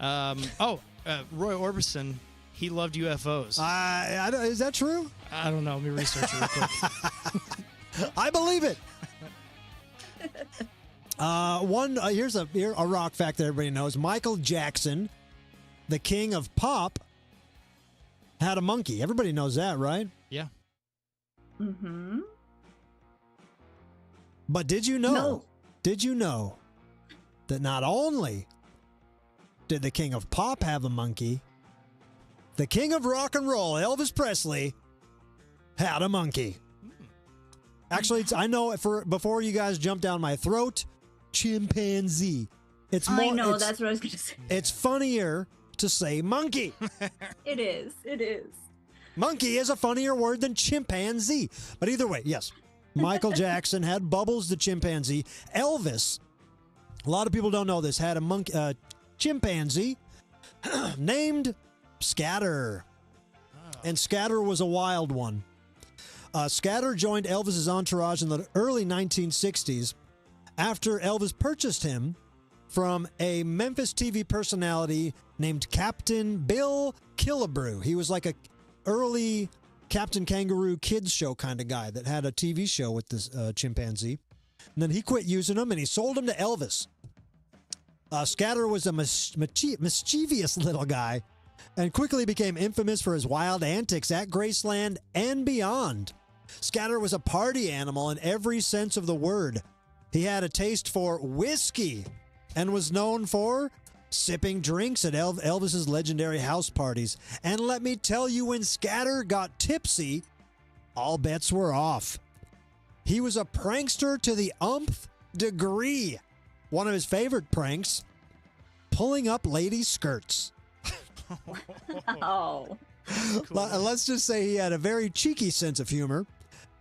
Roy Orbison, he loved UFOs. Is that true? I don't know. Let me research it real quick. I believe it. Here's a rock fact that everybody knows. Michael Jackson, the king of pop, had a monkey. Everybody knows that, right? Yeah. Mm-hmm. But did you know? No. Did you know that not only did the king of pop have a monkey, the king of rock and roll, Elvis Presley, had a monkey. Actually, I know before you guys jump down my throat, chimpanzee. That's what I was going to say. It's funnier to say monkey. It is. Monkey is a funnier word than chimpanzee. But either way, yes. Michael Jackson had Bubbles the chimpanzee. Elvis, a lot of people don't know this, had a chimpanzee named Scatter. And Scatter was a wild one. Scatter joined Elvis's entourage in the early 1960s after Elvis purchased him from a Memphis TV personality named Captain Bill Killebrew. He was like a early Captain Kangaroo kids show kind of guy that had a TV show with this chimpanzee. And then he quit using him and he sold him to Elvis. Scatter was a mischievous little guy and quickly became infamous for his wild antics at Graceland and beyond. Scatter was a party animal in every sense of the word. He had a taste for whiskey and was known for sipping drinks at Elvis's legendary house parties. And let me tell you, when Scatter got tipsy, all bets were off. He was a prankster to the umpth degree. One of his favorite pranks, pulling up ladies' skirts. Oh. Let's just say he had a very cheeky sense of humor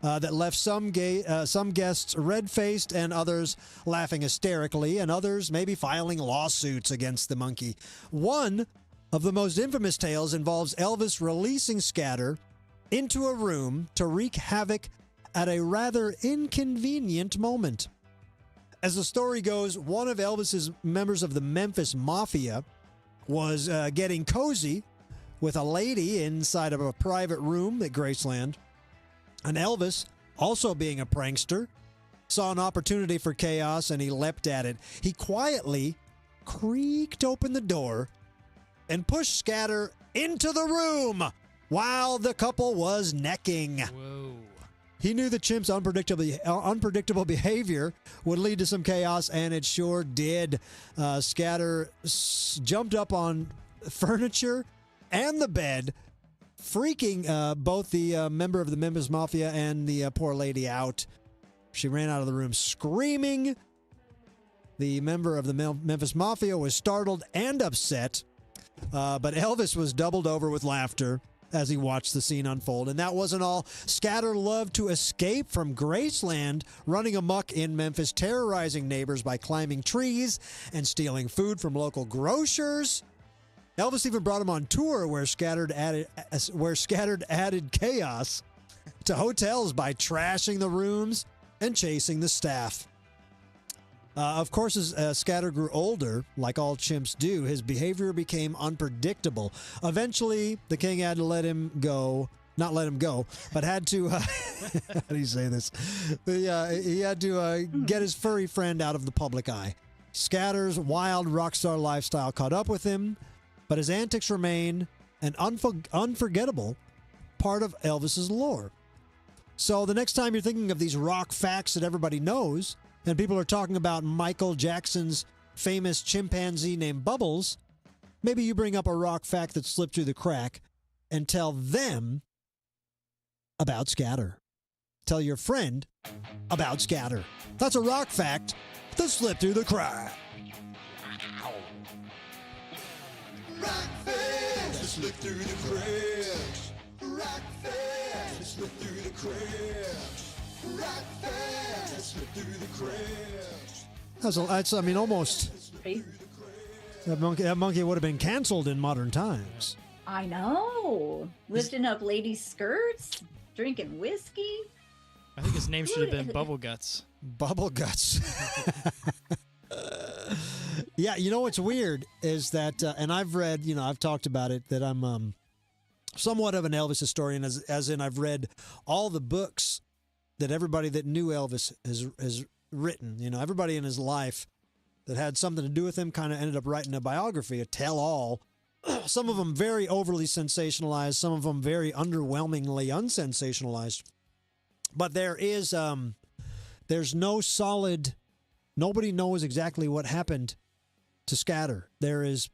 that left some guests red-faced and others laughing hysterically, and others maybe filing lawsuits against the monkey. One of the most infamous tales involves Elvis releasing Scatter into a room to wreak havoc at a rather inconvenient moment. As the story goes, one of Elvis's members of the Memphis Mafia was getting cozy with a lady inside of a private room at Graceland. And Elvis, also being a prankster, saw an opportunity for chaos and he leapt at it. He quietly creaked open the door and pushed Scatter into the room while the couple was necking. Whoa. He knew the chimp's unpredictable behavior would lead to some chaos, and it sure did. Scatter jumped up on furniture and the bed, freaking both the member of the Memphis Mafia and the poor lady out. She ran out of the room screaming. The member of the Memphis Mafia was startled and upset, but Elvis was doubled over with laughter as he watched the scene unfold. And that wasn't all. Scatter loved to escape from Graceland, running amok in Memphis, terrorizing neighbors by climbing trees and stealing food from local grocers. Elvis even brought him on tour where Scattered added chaos to hotels by trashing the rooms and chasing the staff. Of course, as Scatter grew older, like all chimps do, his behavior became unpredictable. Eventually, the king had to let him go. Not let him go, but had to, how do you say this? He had to get his furry friend out of the public eye. Scatter's wild rock star lifestyle caught up with him, but his antics remain an unforgettable part of Elvis's lore. So the next time you're thinking of these rock facts that everybody knows, and people are talking about Michael Jackson's famous chimpanzee named Bubbles, maybe you bring up a rock fact that slipped through the crack and tell them about Scatter. Tell your friend about Scatter. That's a rock fact that slipped through the crack. Rock facts that slip through the cracks. Rock facts that slip through the cracks. Rock facts that slip through the cracks. That's I mean, almost. That monkey would have been canceled in modern times. I know. Lifting up ladies' skirts, drinking whiskey. I think his name should have been Bubble Guts. Bubble Guts. Yeah, you know what's weird is that, and I've read, I've talked about it, that I'm somewhat of an Elvis historian, as in I've read all the books that everybody that knew Elvis has written. Everybody in his life that had something to do with him kind of ended up writing a biography, a tell-all. Some of them very overly sensationalized, some of them very underwhelmingly unsensationalized. But there's no solid, nobody knows exactly what happened to Scatter. There's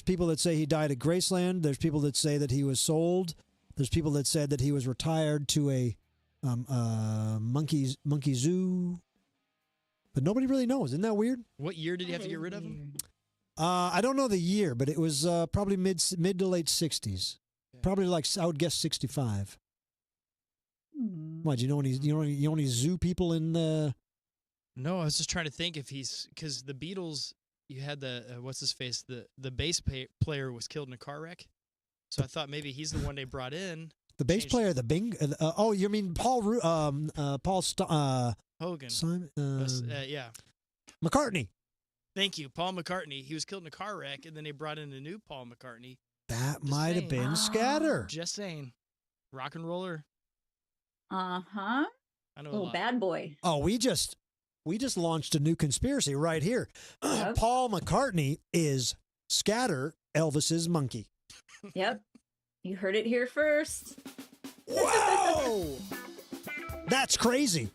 people that say he died at Graceland. There's people that say that he was sold. There's people that said that he was retired to a monkey zoo. But nobody really knows. Isn't that weird? What year did he have to get rid of him? I don't know the year, but it was probably mid to late 60s. Probably like, I would guess 65. What, you know any zoo people in the... No, I was just trying to think if he's... Because the Beatles, you had the... what's his face? The bass player was killed in a car wreck. So I thought maybe he's the one they brought in. The bass changed- player, the Bing. Oh, you mean Paul Hogan. Simon, Yeah. McCartney. Thank you, Paul McCartney. He was killed in a car wreck, and then they brought in a new Paul McCartney. That Just might have saying. been Scatter. Just saying, rock and roller. Uh-huh. I know a Little lot. bad boy. Oh, we just launched a new conspiracy right here. Yep. Paul McCartney is Scatter, Elvis's monkey. Yep. You heard it here first. Whoa! That's crazy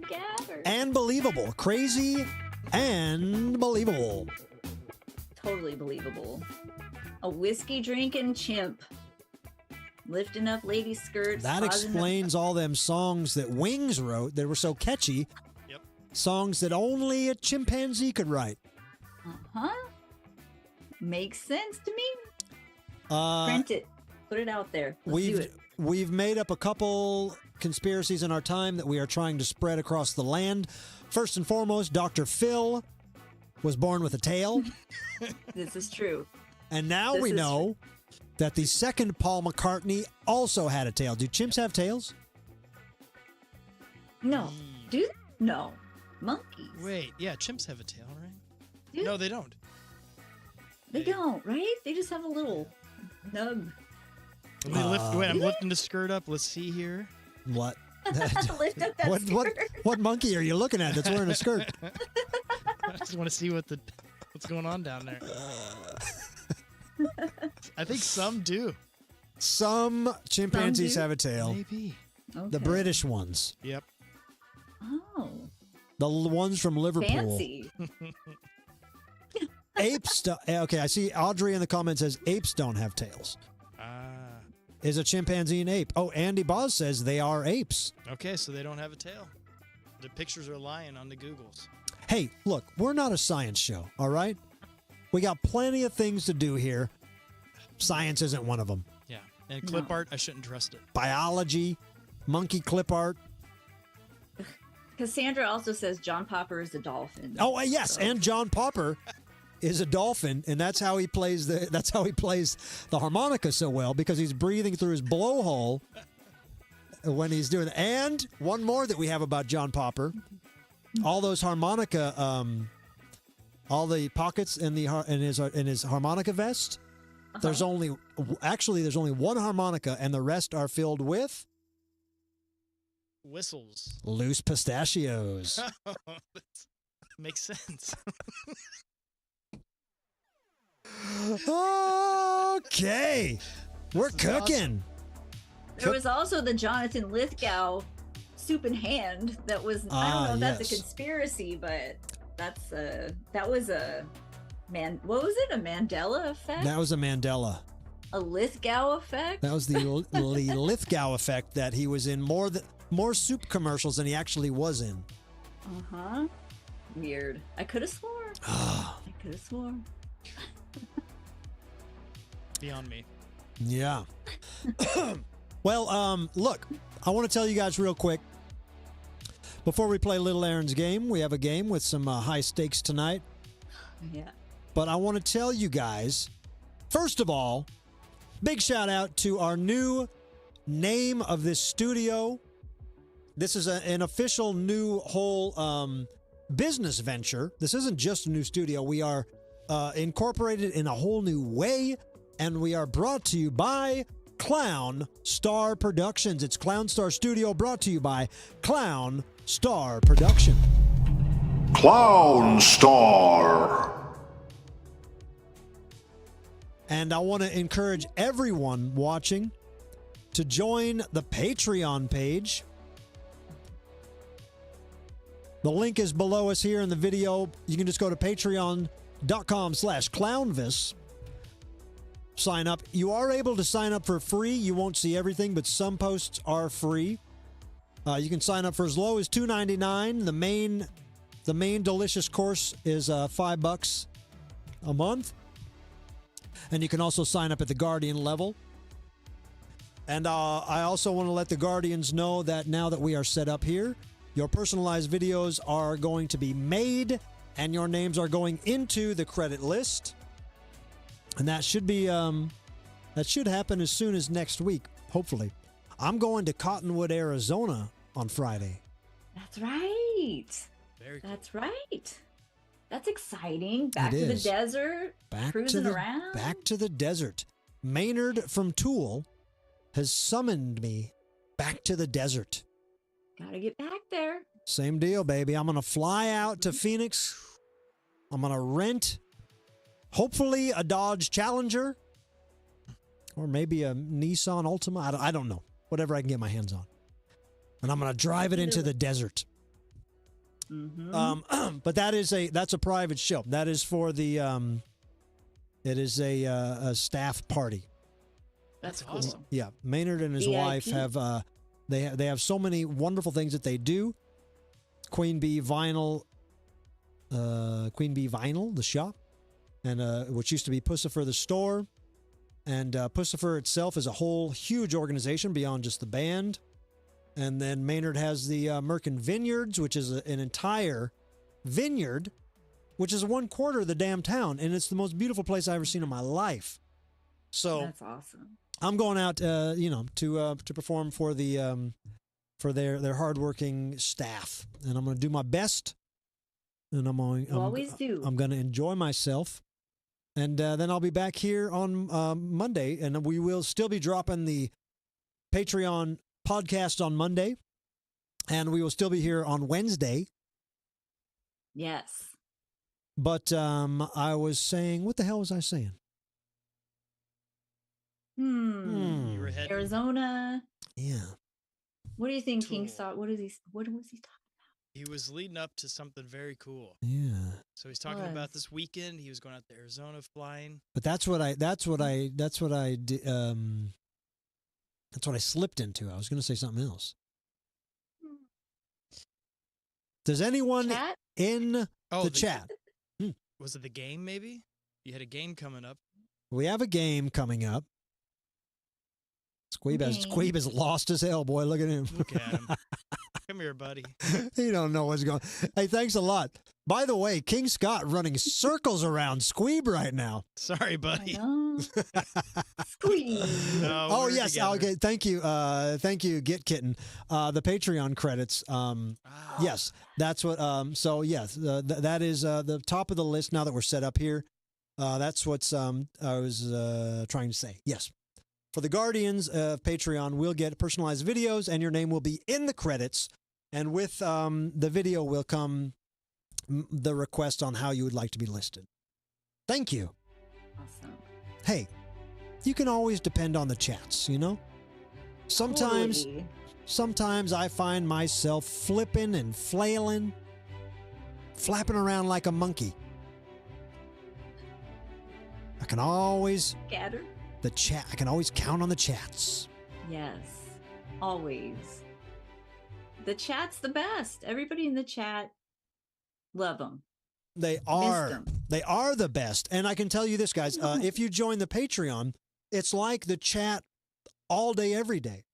Scatter. and believable. Crazy and believable. Totally believable. A whiskey drinking chimp. Lifting up lady skirts. That causing them- explains all them songs that Wings wrote that were so catchy. Yep. Songs that only a chimpanzee could write. Uh-huh. Makes sense to me. Uh, Print it. Put it out there. Let's do it. We've made up a couple conspiracies in our time that we are trying to spread across the land. First and foremost, Dr. Phil was born with a tail. This is true. And now This we is know that the second Paul McCartney also had a tail. Do chimps have tails? No. Do they? No. Monkeys. Wait, yeah, chimps have a tail, right? Do No, they don't. They don't, right? They just have a little nub. Let me lift. Wait, I'm lifting the skirt up. Let's see here. What? Lift up that What monkey are you looking at that's wearing a skirt? I just want to see what's going on down there. I think some do. Some chimpanzees do? have a tail. Maybe. Okay. The British ones. Yep. Oh. The ones from Liverpool. Fancy. Apes. Okay, I see Audrey in the comments says apes don't have tails. Ah. Is a chimpanzee an ape? Oh, Andy Boz says they are apes. Okay, so they don't have a tail. The pictures are lying on the Googles. Hey, look, we're not a science show, all right? We got plenty of things to do here. Science isn't one of them. Yeah. And clip art, I shouldn't trust it. Biology, monkey clip art. Cassandra also says John Popper is a dolphin. Oh, yes, and John Popper is a dolphin, and that's how he plays the harmonica so well, because he's breathing through his blowhole when he's doing it. And one more that we have about John Popper, all those harmonica, all the pockets in his harmonica vest. There's only one harmonica, and the rest are filled with Whistles. loose pistachios. Makes sense. Okay, we're cooking. There was also the Jonathan Lithgow soup in hand that was, I don't know if that's a yes. conspiracy, but that was a what was it? A Mandela effect? That was a Mandela. A Lithgow effect? That was the Lithgow effect, that he was in more soup commercials than he actually was in. Uh-huh. Weird. I could have sworn. I could have sworn. Beyond me. Yeah. Well, look, I want to tell you guys real quick. Before we play Little Erin's game, we have a game with some high stakes tonight. Yeah. But I want to tell you guys, first of all, big shout out to our new name of this studio. This is an official new whole business venture. This isn't just a new studio. We are incorporated in a whole new way, and we are brought to you by Clown Star Productions. It's Clown Star Studio, brought to you by Clown Star Production. Clown Star. And I want to encourage everyone watching to join the Patreon page. The link is below us here in the video. You can just go to patreon.com/clownvis. Sign up. You are able to sign up for free. You won't see everything, but some posts are free. You can sign up for as low as $2.99. The main delicious course is $5 a month. And you can also sign up at the Guardian level. And I also want to let the Guardians know that now that we are set up here, your personalized videos are going to be made and your names are going into the credit list. And that should be That should happen as soon as next week, hopefully. I'm going to Cottonwood, Arizona on Friday. That's right. Very cool. That's right. That's exciting. Back It to the is. desert, cruising around. Back to the desert. Maynard from Tool has summoned me back to the desert. Gotta get back there. Same deal, baby. I'm going to fly out to Phoenix. I'm going to rent, hopefully, a Dodge Challenger or maybe a Nissan Altima. I don't know. Whatever I can get my hands on. And I'm going to drive it into the desert. But that's a private show. That is for the it is a staff party. That's awesome. Yeah, Maynard and his VIP. wife have they have so many wonderful things that they do. Queen Bee Vinyl, the shop, and which used to be Pussifer the store, and Pussifer itself is a whole huge organization beyond just the band. And then Maynard has the Merkin Vineyards, which is an entire vineyard, which is 1/4 of the damn town, and it's the most beautiful place I've ever seen in my life. So That's awesome. I'm going out, to perform for the for their hardworking staff, and I'm going to do my best. And I'm going to enjoy myself, and then I'll be back here on Monday, and we will still be dropping the Patreon podcast on Monday, and we will still be here on Wednesday. Yes. But I was saying, what the hell was I saying? You were heading. Arizona. Yeah. What do you think, King Star? What was he talking? He was leading up to something very cool. Yeah. So he's talking about this weekend. He was going out to Arizona flying. But that's what I slipped into. I was going to say something else. Does anyone in the chat? Was it the game, maybe? You had a game coming up. We have a game coming up. Squeeb has lost his hell, boy. Look at him. Look at him. Come here, buddy. He don't know what's going on. Hey, thanks a lot. By the way, King Scott running circles around Squeeb right now. Sorry, buddy. Squeeb. No, oh, we're yes. together. Okay. Thank you. Thank you, Get Kitten. The Patreon credits. Yes, that's what. So, yes, that is the top of the list now that we're set up here. That's what's I was trying to say. Yes. For the Guardians of Patreon, we'll get personalized videos, and your name will be in the credits. And with the video will come the request on how you would like to be listed. Thank you. Awesome. Hey, you can always depend on the chats, you know? Sometimes I find myself flipping and flailing, flapping around like a monkey. I can always... Scatter. I can always count on the chats. Yes, always. The chat's the best. Everybody in the chat, love them. They are the best. And I can tell you this, guys, if you join the Patreon, it's like the chat all day, every day.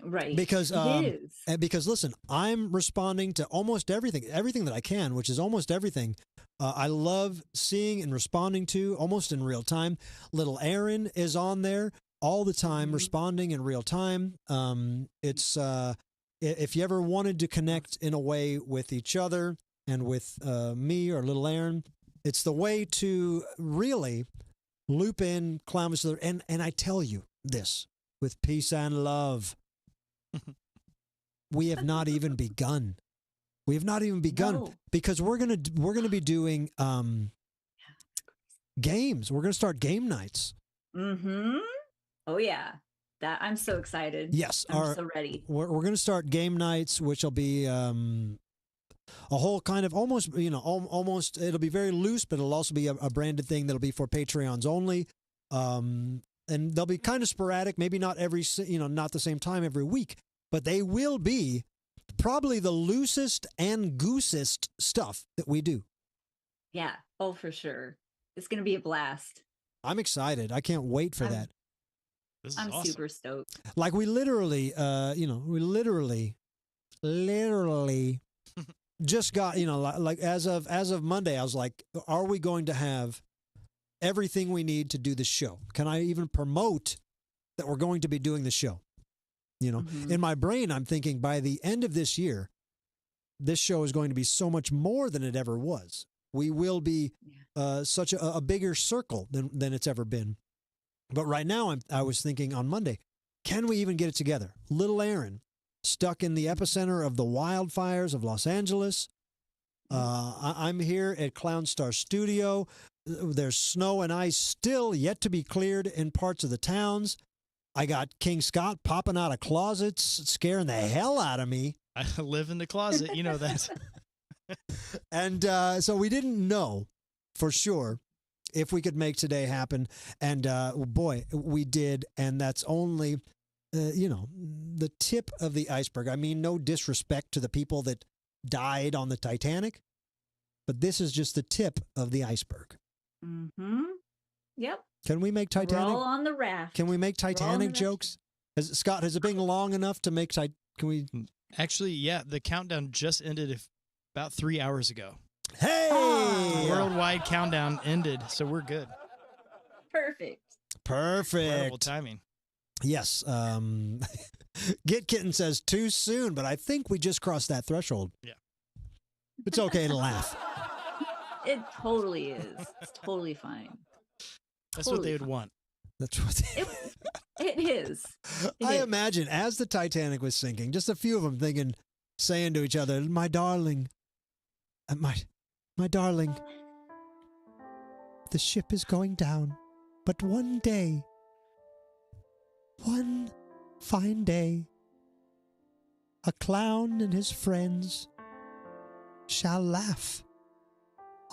Right. Because it is. Because listen, I'm responding to almost everything that I can, which is almost everything. I love seeing and responding to almost in real time. Little Erin is on there all the time, responding in real time. It's if you ever wanted to connect in a way with each other and with me or Little Erin, it's the way to really loop in Clownvis. And I tell you this with peace and love. We have not even begun. We have not even begun because we're gonna be doing games. We're gonna start game nights. Mm-hmm. Oh yeah, that I'm so excited. Yes, I'm so ready. We're gonna start game nights, which will be a whole kind of almost almost. It'll be very loose, but it'll also be a branded thing that'll be for Patreons only. And they'll be kind of sporadic, maybe not not the same time every week, but they will be probably the loosest and goosest stuff that we do. Yeah. Oh, for sure. It's going to be a blast. I'm excited. I can't wait for that. I'm awesome. Super stoked. Like we literally, just got, like as of Monday, I was like, are we going to have everything we need to do the show? Can I even promote that we're going to be doing the show? You know, in my brain, I'm thinking by the end of this year, this show is going to be so much more than it ever was. We will be such a bigger circle than it's ever been. But right now, I was thinking on Monday, can we even get it together? Little Erin, stuck in the epicenter of the wildfires of Los Angeles. I'm here at Clown Star Studio. There's snow and ice still yet to be cleared in parts of the towns. I got King Scott popping out of closets, scaring the hell out of me. I live in the closet, you know that. And so we didn't know for sure if we could make today happen. And boy, we did. And that's only, the tip of the iceberg. I mean, no disrespect to the people that died on the Titanic, but this is just the tip of the iceberg. Mm-hmm. Yep. Can we make Titanic? We're all on the raft. Can we make Titanic jokes? Scott, has it been long enough to make Can we? Actually, yeah, the countdown just ended about 3 hours ago. Hey! The worldwide countdown ended, so we're good. Perfect. Incredible timing. Yes. Get Kitten says too soon, but I think we just crossed that threshold. Yeah. It's okay to laugh. It totally is. It's totally fine. That's what they would want. That's what it is. I imagine as the Titanic was sinking, just a few of them saying to each other, my darling, my darling, the ship is going down, but one day, one fine day, a clown and his friends shall laugh.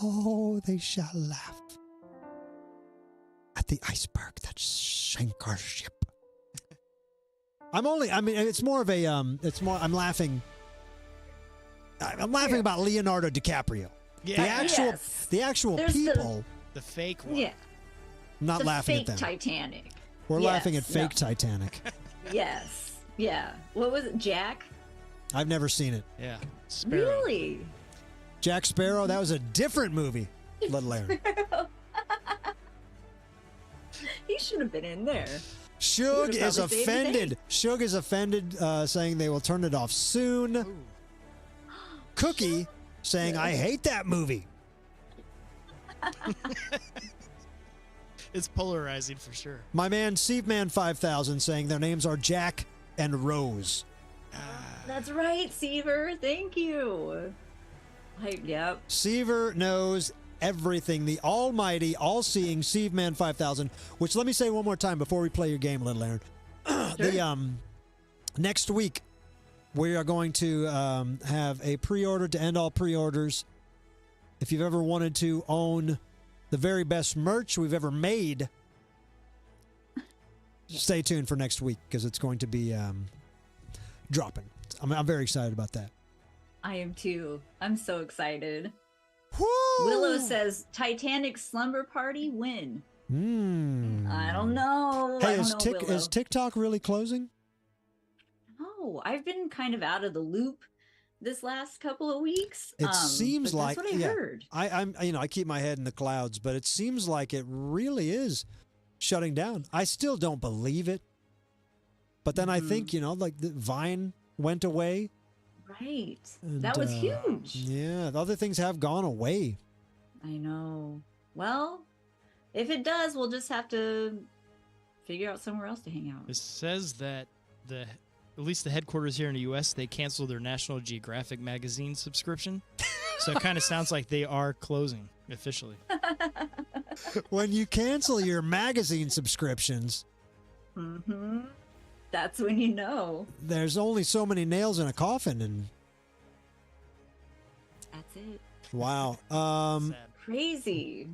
Oh, they shall laugh at the iceberg that sank our ship. I'm more of a, I'm laughing about Leonardo DiCaprio. Yeah. The actual There's people. The fake one. Yeah. Not the laughing fake at them. Titanic. We're laughing at fake Titanic. Yes. Yeah. What was it? Jack? I've never seen it. Yeah. Sparrow. Really? Jack Sparrow, that was a different movie, Little Erin. He should have been in there. Shug is offended. Shug is offended, saying they will turn it off soon. Ooh. Cookie saying, I hate that movie. It's polarizing for sure. My man, Seaman 5000, saying their names are Jack and Rose. That's right, Seaver. Thank you. Yep. Seaver knows everything. The almighty, all-seeing Seaman 5000, which let me say one more time before we play your game, Little Erin. Sure. Next week, we are going to have a pre-order to end all pre-orders. If you've ever wanted to own the very best merch we've ever made, stay tuned for next week because it's going to be dropping. I'm very excited about that. I am too. I'm so excited. Woo! Willow says Titanic slumber party win. I don't know. Hey, Willow. Is TikTok really closing? No, I've been kind of out of the loop this last couple of weeks. It seems like that's what I heard. I keep my head in the clouds, but it seems like it really is shutting down. I still don't believe it. But then I think, like the Vine went away. Right. And, that was huge. Yeah, the other things have gone away. I know. Well, if it does, we'll just have to figure out somewhere else to hang out. It says that at least the headquarters here in the U.S., they canceled their National Geographic magazine subscription. So it kind of sounds like they are closing officially. When you cancel your magazine subscriptions, that's when you know. There's only so many nails in a coffin, and that's it. Wow. Crazy.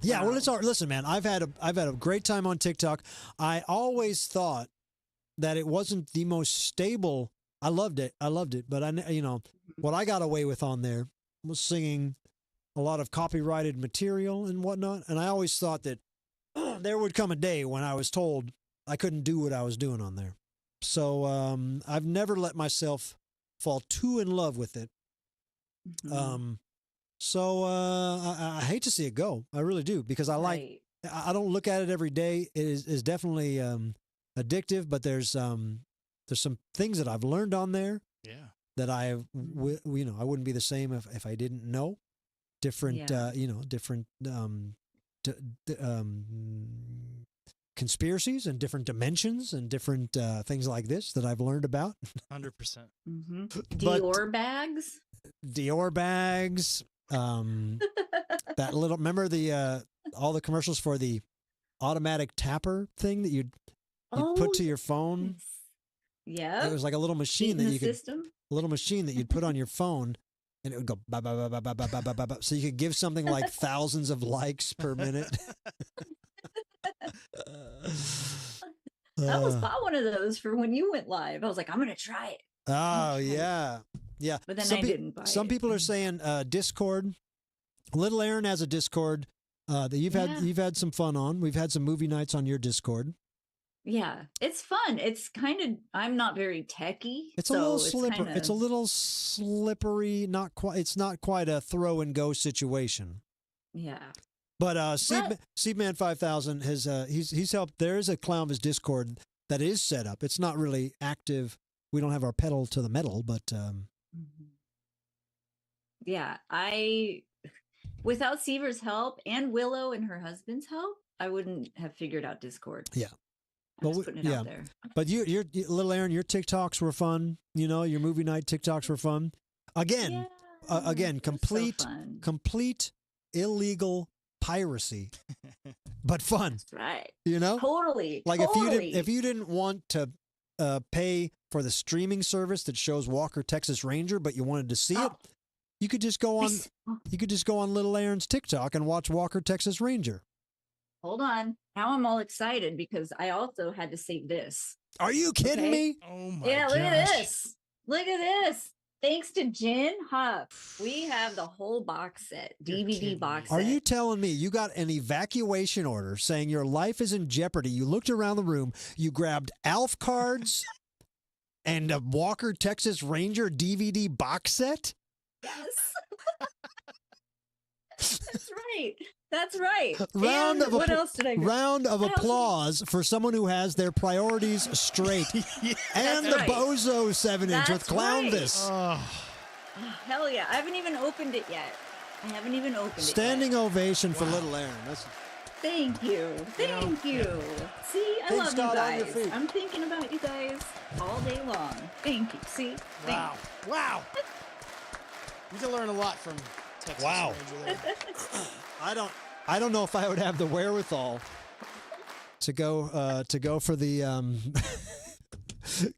Yeah, well, listen, man. I've had a great time on TikTok. I always thought that it wasn't the most stable. I loved it, but what I got away with on there was singing a lot of copyrighted material and whatnot. And I always thought that there would come a day when I was told I couldn't do what I was doing on there. So I've never let myself fall too in love with it. So I hate to see it go. I really do, because I like I don't look at it every day. It is definitely addictive, but there's some things that I've learned on there Yeah. that I wouldn't be the same if I didn't know different different conspiracies and different dimensions and different things like this that I've learned about. 100%. Mm-hmm. But- Dior bags. Dior bags. That little, remember the all the commercials for the automatic tapper thing that you'd put to your phone? Yeah. It was like a little machine Beating that the you could system. a little machine that you'd put on your phone, and it would go ba ba ba ba ba ba ba ba ba ba. So you could give something like thousands of likes per minute. I almost bought one of those for when you went live. I was like, I'm gonna try it. Oh yeah, yeah. But then Some I didn't buy Some it. people are saying Discord. Little Erin has a Discord that you've had some fun on. We've had some movie nights on your Discord. Yeah, it's fun. It's kind of. I'm not very techie. It's a little slippery. It's a little slippery. Not quite. It's not quite a throw and go situation. Yeah. But Seedman 5000 has he's helped. There is a Clownvis Discord that is set up. It's not really active. We don't have our pedal to the metal, but yeah, without Seaver's help and Willow and her husband's help, I wouldn't have figured out Discord. Yeah. I'm just putting it out there. But you, Little Erin, your TikToks were fun. You know, your movie night TikToks were fun. Again, complete illegal piracy, but fun. That's right. You know, Totally. Like totally. if you didn't want to pay for the streaming service that shows Walker Texas Ranger, but you wanted to see it, you could just go on. You could just go on Little Erin's TikTok and watch Walker Texas Ranger. Hold on. Now I'm all excited because I also had to save this. Are you kidding me? Oh my Yeah, look at gosh. this. Look at this. Thanks to Jen Huff, we have the whole box set, DVD box set. Are you telling me you got an evacuation order saying your life is in jeopardy? You looked around the room, you grabbed ALF cards and a Walker Texas Ranger DVD box set? Yes. That's right. That's right. What else did I get? Round of applause for someone who has their priorities straight. And the right. Bozo 7-inch with That's right. Clownvis. Oh, hell yeah. I haven't even opened it yet. Standing ovation for Little Erin. Thank you. Thank you. See, I Big love you Scott on your guys. feet. I'm thinking about you guys all day long. Thank you. See? Wow. Wow. You can learn a lot from Texas Wow. Ranger there. I don't know if I would have the wherewithal to go for the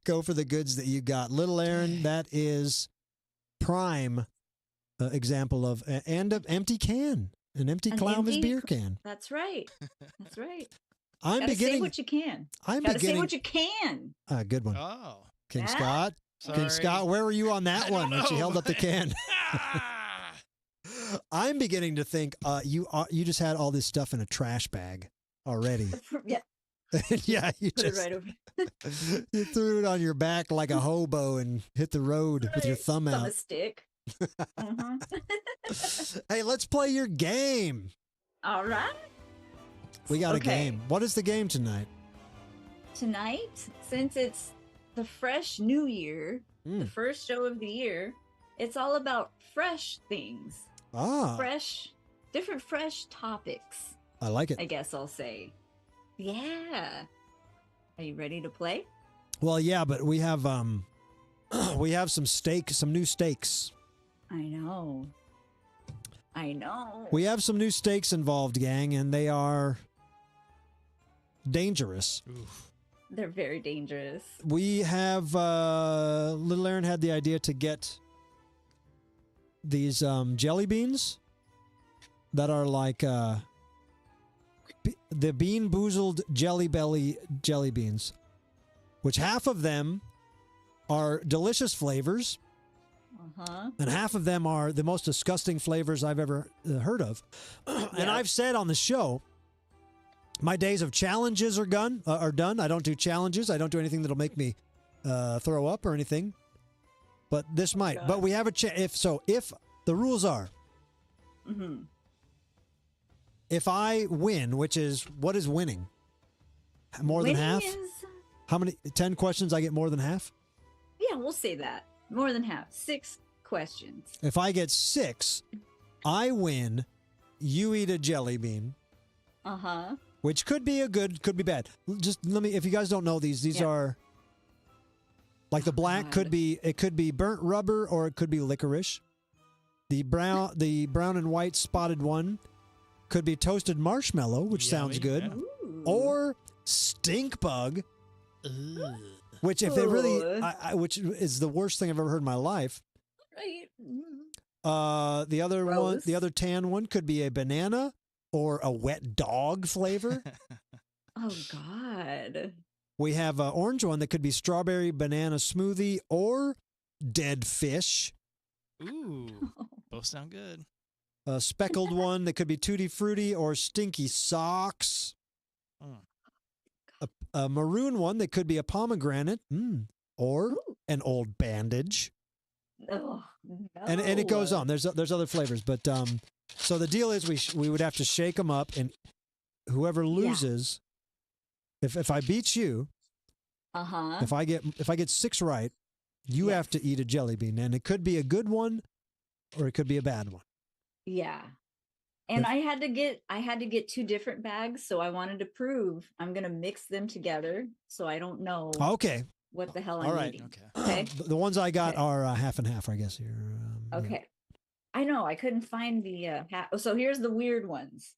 go for the goods that you got. Little Erin, that is prime example of and an empty can, an empty Clownvis beer can. That's right. That's right. I'm Gotta beginning. say what you can. I'm Gotta beginning. say what you can. Good one. Oh. King Yeah? Scott. King Sorry. Scott, where were you on that I one don't when she know, held up the but- can? I'm beginning to think you just had all this stuff in a trash bag already. Yeah. Yeah, you Put it just right over. you threw it on your back like a hobo and hit the road with your thumb On a out. stick. Hey, let's play your game. All right. We got a Okay. game. What is the game tonight? Tonight, since it's the fresh new year, the first show of the year, it's all about fresh things. Different fresh topics, I like it. I guess I'll say. Yeah. Are you ready to play? Well, yeah, but we have some new stakes. I know. We have some new stakes involved, gang, and they are dangerous. Oof. They're very dangerous. We have Little Erin had the idea to get these jelly beans that are like the Bean Boozled Jelly Belly jelly beans, which half of them are delicious flavors, and half of them are the most disgusting flavors I've ever heard of. And I've said on the show, my days of challenges are done. I don't do challenges. I don't do anything that'll make me throw up or anything. But this might. God. But we have a if the rules are, if I win, which is what is winning? More than half? How many? 10 questions, I get more than half? Yeah, we'll say that. More than half. 6 questions. If I get 6, I win. You eat a jelly bean, Uh-huh. which could be could be bad. Just let me, if you guys don't know these are, like the black could be burnt rubber or it could be licorice. The brown and white spotted one could be toasted marshmallow, which sounds good. Ooh. Or stink bug. Which if they really, which is the worst thing I've ever heard in my life. Right. The other one, Gross. the other tan one could be a banana or a wet dog flavor. Oh, God. We have an orange one that could be strawberry banana smoothie or dead fish. Ooh, both sound good. A speckled one that could be tutti frutti or stinky socks. A maroon one that could be a pomegranate or an old bandage. Oh, no. And it goes on. There's other flavors, but so the deal is we would have to shake them up, and whoever loses, if I beat you, if I get 6 right, you have to eat a jelly bean, and it could be a good one, or it could be a bad one. Yeah. And I had to get 2 different bags, so I wanted to prove I'm gonna mix them together, so I don't know. Okay. What the hell I'm All right. eating. Okay. The ones I got are half and half, I guess. Here. Okay. I know. I couldn't find the so here's the weird ones.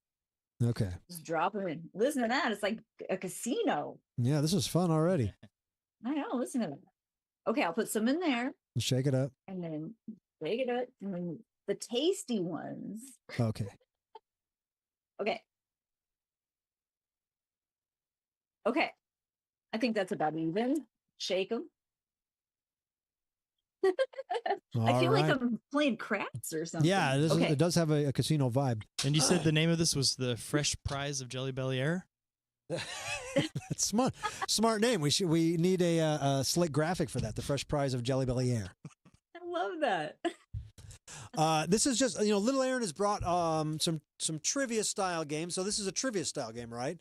Okay. Just drop them in. Listen to that. It's like a casino. Yeah, this is fun already. I know. Listen to that. Okay, I'll put some in there. Shake it up. And then shake it up. And then the tasty ones. Okay. Okay. Okay. I think that's about even. Shake them. I feel like I'm playing craps or something. Yeah, it does have a casino vibe. And you said the name of this was the Fresh Prize of Jelly Belly Air? That's smart name. We need a slick graphic for that. The Fresh Prize of Jelly Belly Air. I love that. This is just Little Erin has brought some trivia style games. So this is a trivia style game, right?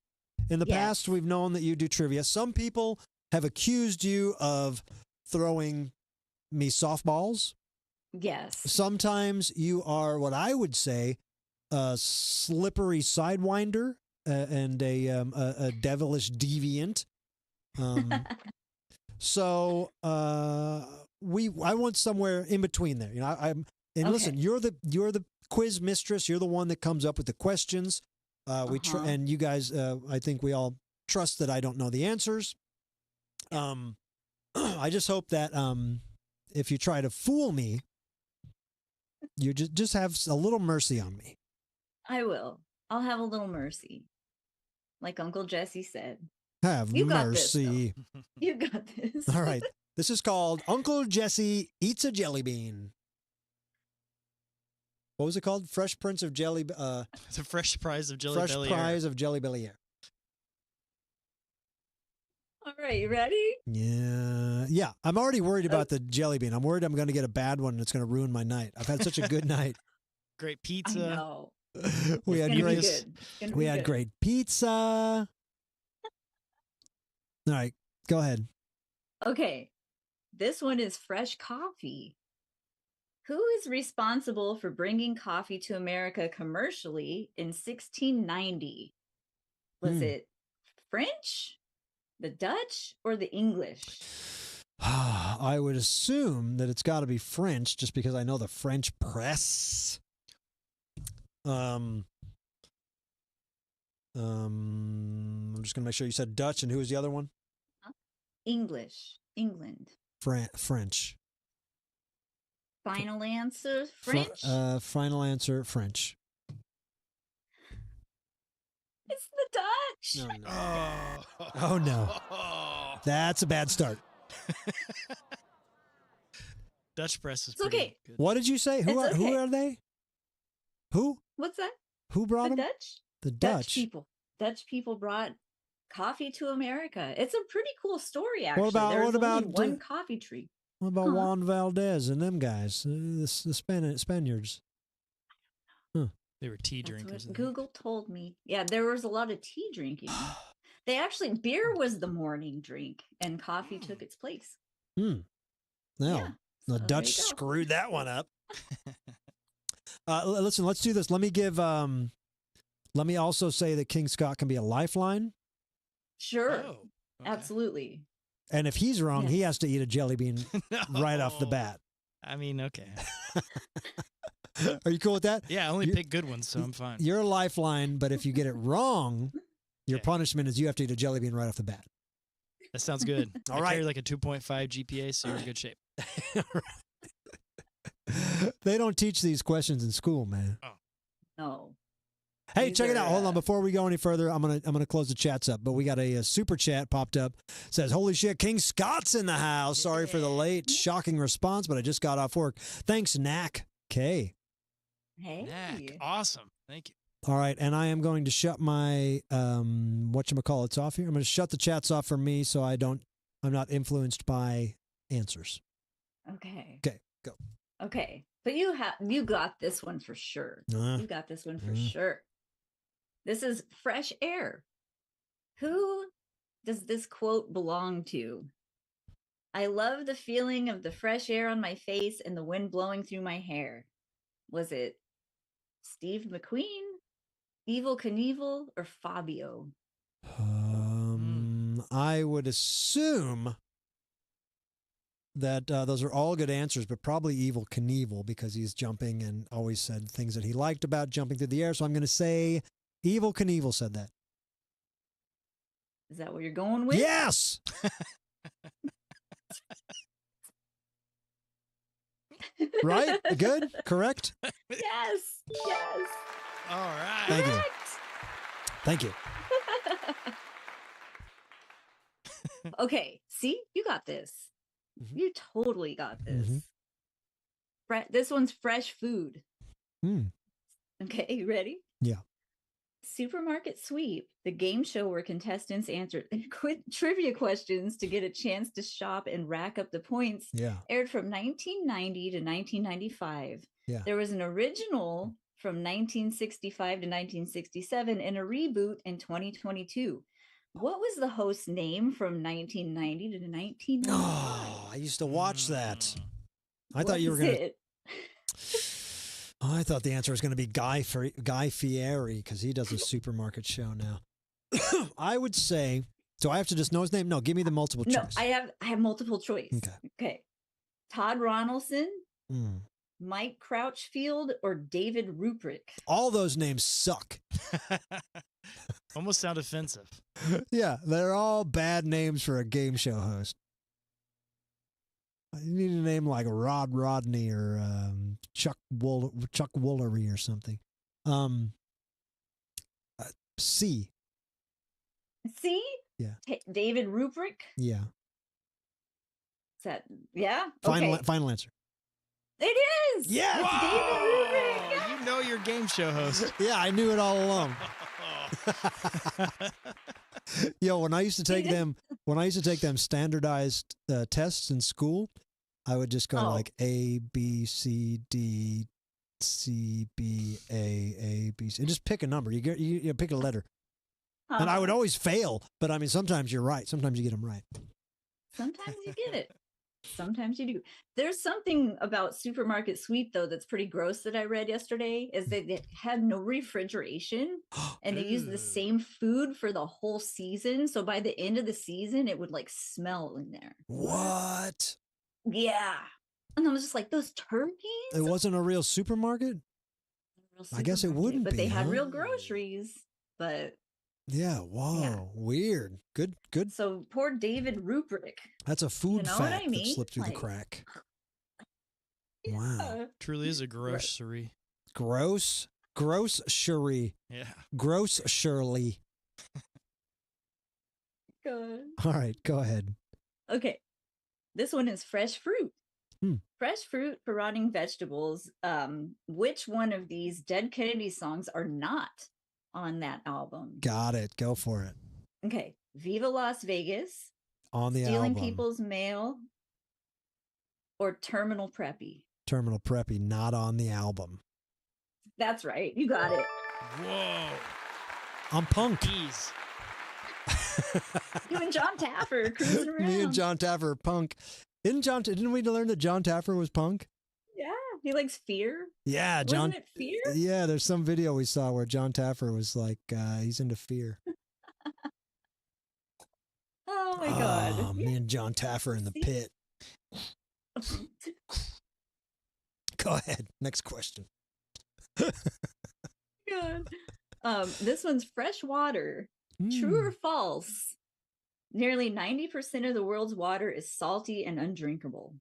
In the past, we've known that you do trivia. Some people have accused you of throwing me softballs. Yes. Sometimes you are what I would say a slippery sidewinder and a devilish deviant. So I want somewhere in between there. Listen, you're the quiz mistress. You're the one that comes up with the questions. And you guys, I think we all trust that I don't know the answers. I just hope that if you try to fool me, you just have a little mercy on me. I will. I'll have a little mercy. Like Uncle Jesse said. Have mercy. You got this. All right. This is called Uncle Jesse Eats a Jelly Bean. What was it called? Fresh Prince of Jelly... the Fresh Prize of Jelly Fresh Belly Prize Air. of Jelly Belly Air. All right, you ready? Yeah. I'm already worried about the jelly bean. I'm worried I'm going to get a bad one and it's going to ruin my night. I've had such a good night. Great pizza. I know. We had great pizza. All right, go ahead. Okay. This one is fresh coffee. Who is responsible for bringing coffee to America commercially in 1690? Was it French, the Dutch, or the English? I would assume that it's got to be French just because I know the French press. I'm just going to make sure you said Dutch, and who was the other one? English. England. French. Final answer, French? Final answer, French. It's the Dutch. Oh, no. That's a bad start. Dutch press is It's okay. good. What did you say? Who are they? Who? What's that? Who brought The them? Dutch? The Dutch. Dutch people brought coffee to America. It's a pretty cool story, actually. What about only one coffee tree. What about Juan Valdez and them guys, the Spaniards? Huh. They were tea That's drinkers. what Google told me. Yeah, there was a lot of tea drinking. They actually, beer was the morning drink, and coffee took its place. No, Yeah, the so there Dutch you go. screwed that one up. Listen, let's do this. Let me give. Let me also say that King Scott can be a lifeline, Sure, Oh, okay. absolutely. and if he's wrong, he Yes. has to eat a jelly bean right off the No. bat. I mean, okay. Are you cool with that? Yeah, I only You- pick good ones, so I'm fine. You're a lifeline, but if you get it wrong, your Okay. punishment is you have to eat a jelly bean right off the bat. That sounds good. All I right. carry like a 2.5 GPA, so you're in good shape. They don't teach these questions in school, man. No. Hey, These check it are, out. Hold on, before we go any further, I'm gonna close the chats up. But we got a super chat popped up. Says, "Holy shit, King Scott's in the house. Sorry for the late, shocking response, but I just got off work. Thanks, Knack K. Hey. Knack. Awesome. Thank you. All right, and I am going to shut my whatchamacallits off here. I'm going to shut the chats off for me, so I'm not influenced by answers. Okay. Okay, go. Okay. But you got this one for sure. You got this one for sure. This is fresh air. Who does this quote belong to? I love the feeling of the fresh air on my face and the wind blowing through my hair. Was it Steve McQueen, Evil Knievel, or Fabio? I would assume that those are all good answers, but probably Evil Knievel because he's jumping and always said things that he liked about jumping through the air. So I'm going to say Evil Knievel said that. Is that what you're going with? Yes. Right? Good? Correct? Yes. Yes. All right. Thank you. Thank you. Okay. See, you got this. Mhm. You totally got this. Mhm. This one's fresh food. Hmm. Okay, you ready? Yeah. Supermarket Sweep, the game show where contestants answered trivia questions to get a chance to shop and rack up the points, Yeah. aired from 1990 to 1995. Yeah. There was an original from 1965 to 1967 and a reboot in 2022. What was the host's name from 1990 to 1995? Oh, I used to watch that. I What thought you were is going to. it? I thought the answer was going to be Guy Fieri because he does a supermarket show now. I would say. Do I have to just know his name? No, give me the multiple No, choice. I have multiple choice. Okay. Okay. Todd Ronaldson, Mm. Mike Crouchfield, or David Ruprick? All those names suck. Almost sound offensive. Yeah, they're all bad names for a game show host. You need a name like Rod Rodney or Chuck Woolery or something. C. See? Yeah. David Ruprick? Yeah. Is that, yeah? Final Okay. final answer. It is! Yeah! It's David Ruprick! Oh, you know your game show host. Yeah, I knew it all along. Yo, when I used to take them standardized tests in school, I would just go like A, B, C, D, C, B, A, B, C, and just pick a number. You pick a letter, and I would always fail. But I mean, sometimes you're right. Sometimes you get them right. Sometimes you get it. Sometimes you do. There's something about Supermarket Sweep, though, that's pretty gross that I read yesterday, is that they had no refrigeration and they used the same food for the whole season. So by the end of the season, it would like smell in there. What? Yeah. And I was just like, those turkeys? It wasn't a real supermarket? Real I guess it supermarket, wouldn't but be, they had huh? real groceries. But Yeah. Whoa. Yeah. Weird. Good. so poor David Ruprick. That's a food know what fact I mean? that slipped through the Like- crack. Wow. Truly is a grocery. Gross. Gross Shirley. Yeah. Gross Shirley. Good. All right. Go ahead. Okay. This one is fresh fruit. Hmm. Fresh fruit for rotting vegetables. Which one of these Dead Kennedy songs are not on that album? Got it. Go for it. Okay. Viva Las Vegas, On the Stealing album. People's Mail, or Terminal Preppy? Terminal Preppy, not on the album. That's right. You got it. Whoa. I'm punk. Jeez. You and John Taffer cruising around. Me and John Taffer are punk. Didn't we learn that John Taffer was punk? Yeah, he likes fear. Yeah, John. Wasn't it fear? Yeah, there's some video we saw where John Taffer was like, he's into fear. Oh my God. Oh, me and John Taffer in the pit. Go ahead. Next question. God. This one's fresh water. True or false? Nearly 90% of the world's water is salty and undrinkable.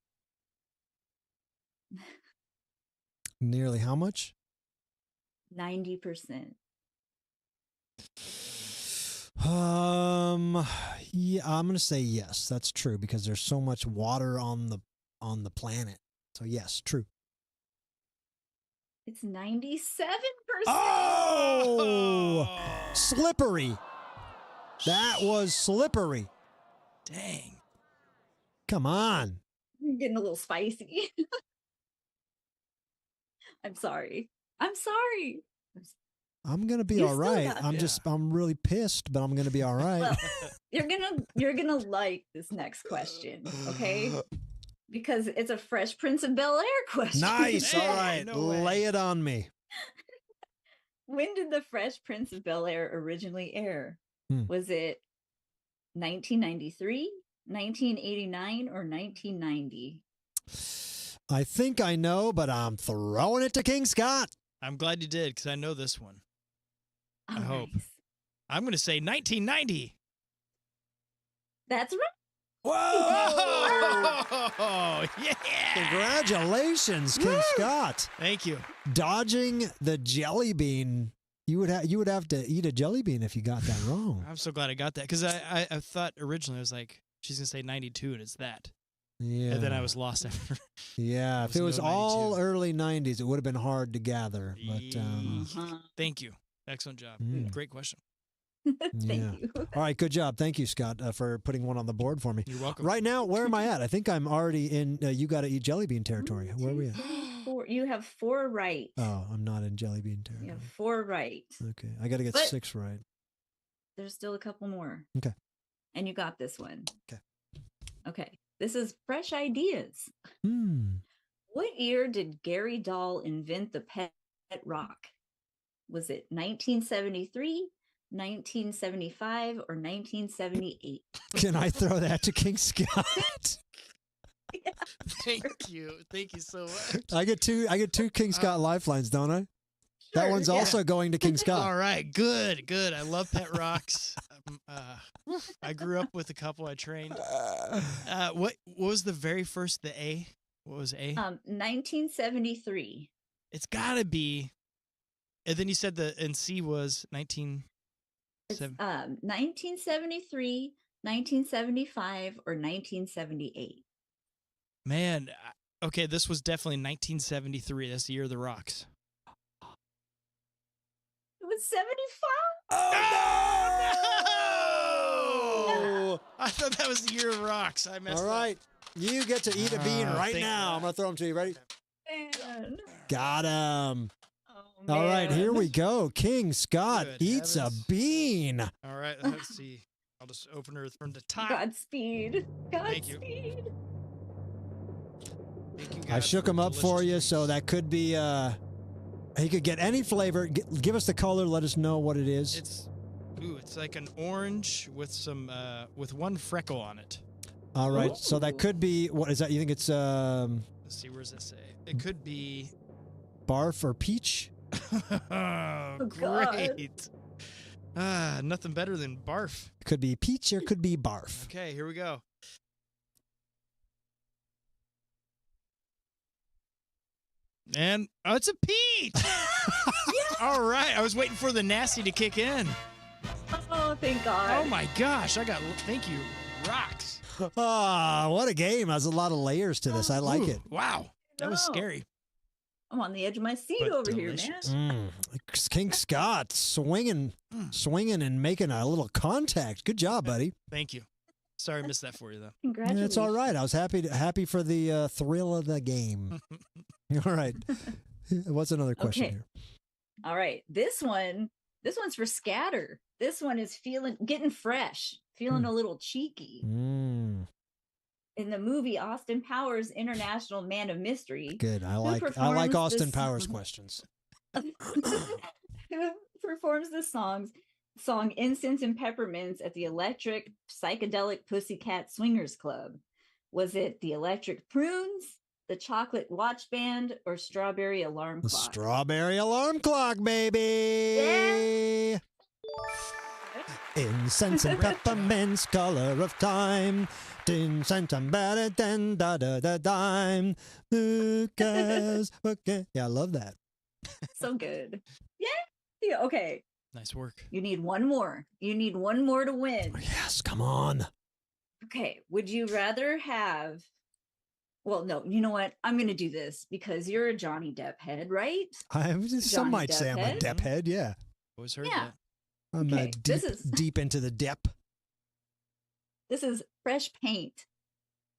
Nearly how much? 90%. Yeah, I'm gonna say yes. That's true because there's so much water on the planet. So yes, true. It's 97%. Oh, slippery. That was slippery. Dang. Come on. I'm getting a little spicy. I'm sorry. I'm sorry. I'm gonna be You all still right. got- I'm really pissed, but I'm gonna be all right. Well, you're gonna like this next question, okay? Because it's a Fresh Prince of Bel-Air question. Nice. Hey, All right. no way. Lay it on me. When did the Fresh Prince of Bel-Air originally air? Hmm. Was it 1993, 1989, or 1990? I think I know, but I'm throwing it to King Scott. I'm glad you did because I know this one. Oh, I hope. nice. I'm going to say 1990. That's right. Whoa! Yeah! Congratulations, King Scott. Thank you. Dodging the jelly bean. You would have to eat a jelly bean if you got that wrong. I'm so glad I got that because I thought originally I was like, she's going to say 92 and it's that. Yeah. And then I was lost after. Yeah, if it was no all 92. early 90s, it would have been hard to gather. But Thank you. Excellent job. Mm. Great question. Thank yeah. you. All right, good job. Thank you, Scott, for putting one on the board for me. You're welcome. Right now, where am I at? I think I'm already in you got to eat jelly bean territory. Where are we at? You have 4 right. Oh, I'm not in jelly bean You territory. have 4 right. Okay, I got to get But- 6 right. There's still a couple more. Okay. And you got this one. Okay. Okay. This is fresh ideas. Hmm. What year did Gary Dahl invent the pet rock? Was it 1973, 1975, or 1978? Can I throw that to King Scott? Thank you. Thank you so much. I get two King Scott lifelines, don't I? That Sure, one's yeah. also going to King Scott. All right. Good. Good. I love pet rocks. I grew up with a couple I trained. What was the very first, the A? What was A? 1973. It's got to be. And then you said and C was 19. It's 1973, 1975, or 1978. Man, okay, this was definitely 1973. That's the year of the rocks. It was 75. Oh, no! I thought that was the year of rocks. I messed All right, you get to eat a bean right thank now. God. I'm gonna throw them to you. Ready? Man. Got him. Oh, All right, man. here we go. King Scott Good eats heavens. a bean. All right, let's see. I'll just open her from the top. Godspeed. Thank you. Godspeed. Thank you I God shook for him up for delicious you, so treats. that could be. He could get any flavor. Give us the color. Let us know what it is. It's like an orange with some with one freckle on it. All right, so that Ooh. could be. What is that? You think it's Let's see, where does that say? It could be. barf or peach? Oh, God. great. Nothing better than barf. Could be peach or could be barf. Okay, here we go. And it's a peach. All right, I was waiting for the nasty to kick in. Oh, thank God. Oh my gosh, thank you, rocks. Ah, what a game. There's a lot of layers to this. I like Ooh, it. Wow, that was No. scary. I'm on the edge of my seat But over delicious. here, man. King Scott swinging and making a little contact. Good job, buddy. Thank you. Sorry, I missed that for you though. Congratulations. It's all right. I was happy for the thrill of the game. All right. What's another question Okay. here? All right. This one's for scatter. This one is getting fresh, feeling a little cheeky. Mm. In the movie Austin Powers International Man of Mystery. Good. I who like performs Austin this Powers song- questions. Who performs the song Incense and Peppermints at the Electric Psychedelic Pussycat Swingers Club? Was it the Electric Prunes, the Chocolate Watch Band, or Strawberry Alarm The Clock? Strawberry Alarm Clock, baby. Incense and peppermints, color of time. Incense and better than da da da dime. Who cares? Okay. Yeah, I love that. So good. Yeah. Okay. Nice work. You need one more. You need one more to win. Yes, come on. Okay. Would you rather have? Well, no. You know what? I'm going to do this because you're a Johnny Depp head, right? Some Johnny might say I'm a Depp Depp head. Yeah, Always heard Yeah. that. I'm Okay, deep into the Depp. This is fresh paint.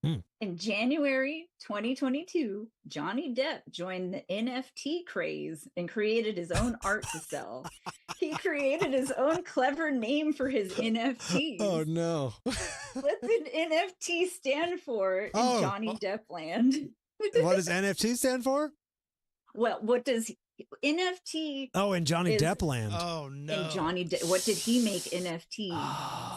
Hmm. In January 2022, Johnny Depp joined the NFT craze and created his own art to sell. He created his own clever name for his NFTs. Oh no! What's an NFT stand for in Oh. Johnny Depp land? What does NFT stand for? Well, what does NFT Oh, in Johnny is- Depp land. Oh no. in Johnny Depp? What did he make NFT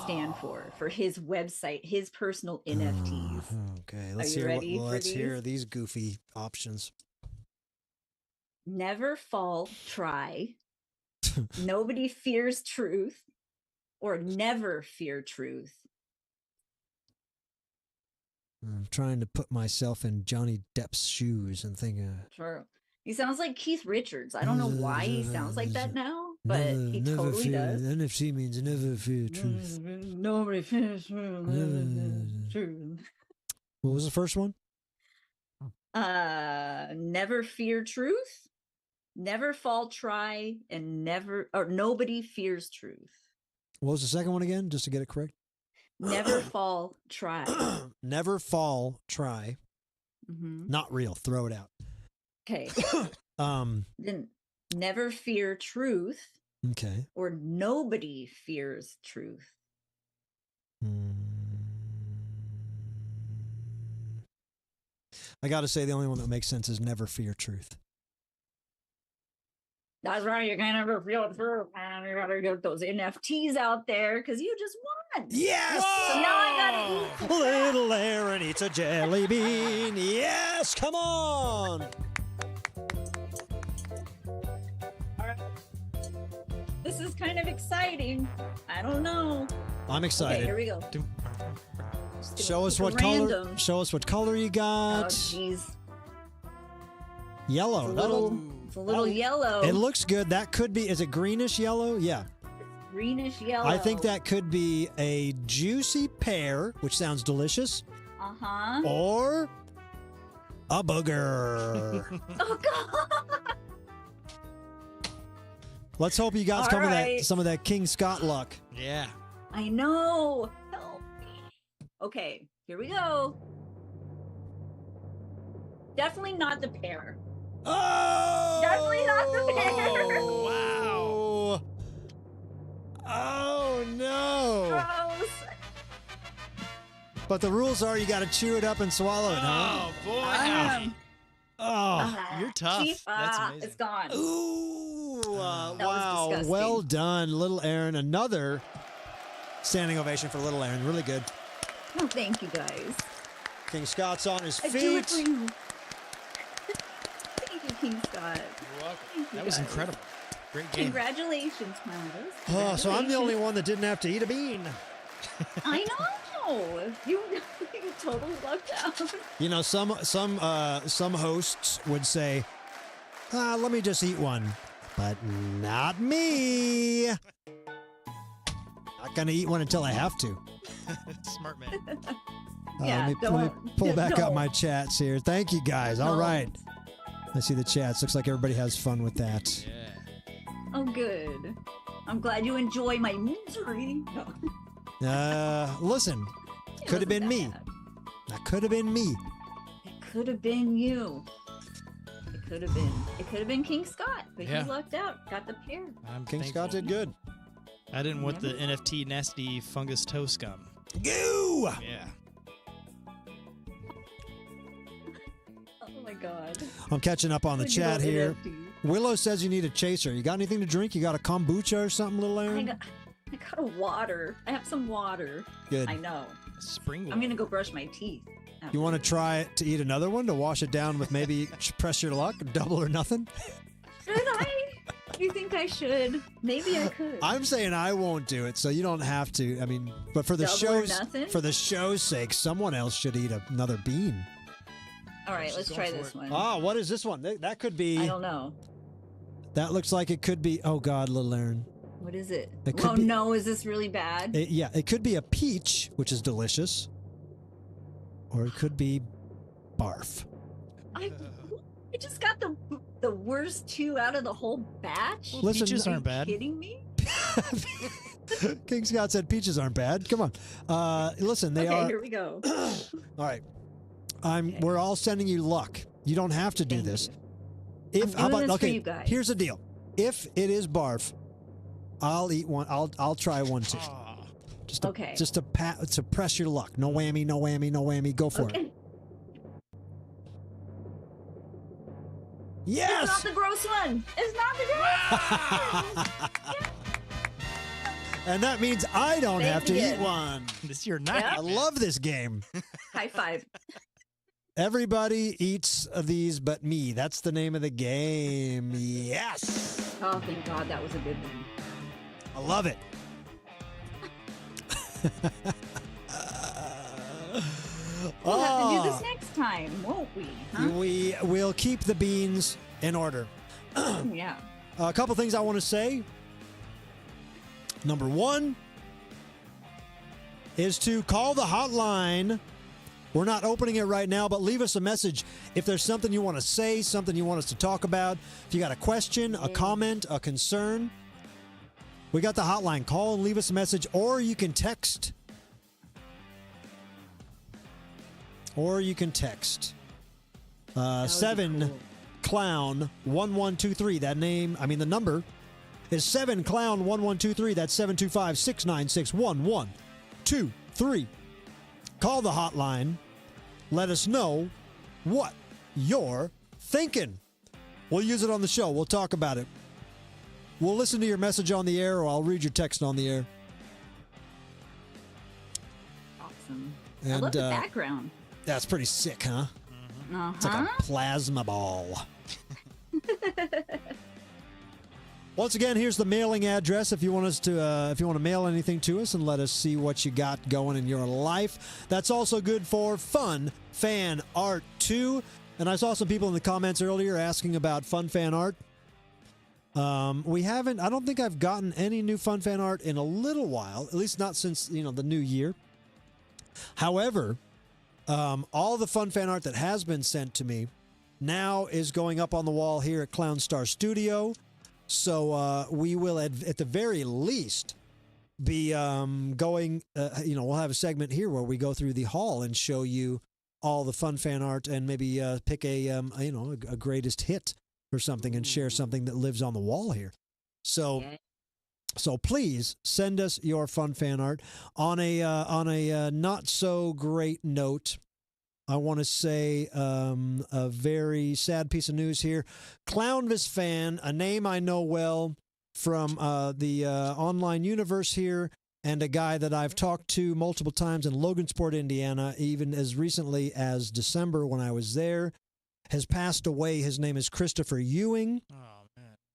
stand for his website, his personal NFTs? Okay, let's you hear. ready for Let's hear these? these goofy options. Never fall, try. Nobody fears truth, or never fear truth. I'm trying to put myself in Johnny Depp's shoes and think. True. He sounds like Keith Richards. I don't know why he sounds like that now, but he totally fear, does. NFC means never fear truth. Nobody fears truth. What was the first one? Never fear truth, never fall, try, and nobody fears truth. What was the second one again? Just to get it correct. Never fall, try. Never fall, try. Mhm. Not real. Throw it out. Okay. Um. Then never fear truth, Okay. or nobody fears truth. I got to say, the only one that makes sense is never fear truth. That's right. You can't ever feel truth, man. You gotta get those NFTs out there because you just won. Yes! So now I gotta eat. Little Erin eats a jelly bean. Yes, come on. This is kind of exciting. I don't know. I'm excited. Okay, here we go. Show us what Random. color. Show us what color you Oh, got. jeez. Yellow. It's a little yellow. It looks good. That could be. Is it greenish yellow? Yeah. Greenish yellow. I think that could be a juicy pear, which sounds delicious, Uh-huh. or a booger. Oh, God. Let's hope you got All some of right. that King Scott luck. Yeah. I know. Help me. Okay, here we go. Definitely not the pear. Oh! Definitely not the pear. Wow. Oh no! Gross. But the rules are you got to chew it up and swallow it, huh? Oh boy. Oh. You're tough. That's amazing. It's gone. Ooh! That was Wow! disgusting. Well done, Little Erin. Another standing ovation for Little Erin. Really good. Oh, thank you, guys. King Scott's on his I feet. do it for you. Thank you, King Scott. You're welcome. Thank you, That was guys. incredible. Great game. Congratulations, Clownvis. Oh, so I'm the only Congratulations. one that didn't have to eat a bean. I know. You totally lucked out. You know, some hosts would say, "Let me just eat one," but not me. Not gonna eat one until I have to. Smart man. Yeah, let me pull back up don't. my chats here. Thank you guys. All Don't. right. I see the chats. Looks like everybody has fun with that. Yeah. Oh, good. I'm glad you enjoy my misery. No, Listen, it could have wasn't been that me. bad. That could have been me. It could have been you. It could have been. It could have been King Scott, but Yeah. he lucked out. Got the pair. I'm King thankful. Scott did good. I didn't want the NFT nasty fungus toe scum. Goo! Yeah. Oh my god. I'm catching up on the When you chat go here. NFT. Willow says you need a chaser. You got anything to drink? You got a kombucha or something, little I Aaron? got a water. I have some water. Good. I know. Spring. I'm gonna go brush my teeth. You want to try to eat another one to wash it down with maybe press your luck, double or nothing? Should I? You think I should? Maybe I could. I'm saying I won't do it, so you don't have to. I mean, but for the Double or show's nothing? for the show's sake, someone else should eat another bean. All right, She's let's going try for this it. one. Oh, what is this one? That could be. I don't know. That looks like it could be. Oh God, little Aaron. What is it? It could Oh be- no, is this really bad? Yeah, it could be a peach, which is delicious, or it could be barf. I just got the worst two out of the whole batch. Well, Listen, peaches Are aren't you bad. kidding me? King Scott said peaches aren't bad. Come on. Listen, they Okay, are. here we go. All right. We're all sending you luck. You don't have to do Thank this. I'm If doing this for you guys. here's the deal. If it is barf, I'll eat one. I'll try one too. Aw. Just to, Okay. Just to to press your luck. No whammy, no whammy, no whammy. Go for it. Okay. It's Yes. not the gross one. It's not the gross one. And that means I don't Thank have to you. eat one. This is your night. I love this game. High five. Everybody eats these but me. That's the name of the game. Yes. Oh, thank God, that was a good one. I love it. We'll have to do this next time, won't we? Huh? We will keep the beans in order. Yeah. A couple things I want to say. Number one is to call the hotline. We're not opening it right now, but leave us a message if there's something you want to say, something you want us to talk about. If you got a question, a comment, a concern, we got the hotline. Call and leave us a message, or you can text. Or you can text. 7 Clown 1123. That name, the number is 7 Clown 1123. That's 725 696 1123. Call the hotline. Let us know what you're thinking. We'll use it on the show. We'll talk about it. We'll listen to your message on the air, or I'll read your text on the air. Awesome. I And love the background. that's pretty sick, huh? Uh-huh. It's like a plasma ball. Once again, here's the mailing address if you want us to if you want to mail anything to us and let us see what you got going in your life. That's also good for fun fan art too. And I saw some people in the comments earlier asking about fun fan art. We haven't. I don't think I've gotten any new fun fan art in a little while, at least not since the new year. However, all the fun fan art that has been sent to me now is going up on the wall here at Clown Star Studio. So we will, at the very least, be going. We'll have a segment here where we go through the hall and show you all the fun fan art, and maybe pick a greatest hit or something, and share something that lives on the wall here. So. So please send us your fun fan art. On a not so great note, I want to say a very sad piece of news here. Clownvis fan, a name I know well from the online universe here, and a guy that I've talked to multiple times in Logansport, Indiana, even as recently as December when I was there, has passed away. His name is Christopher Ewing.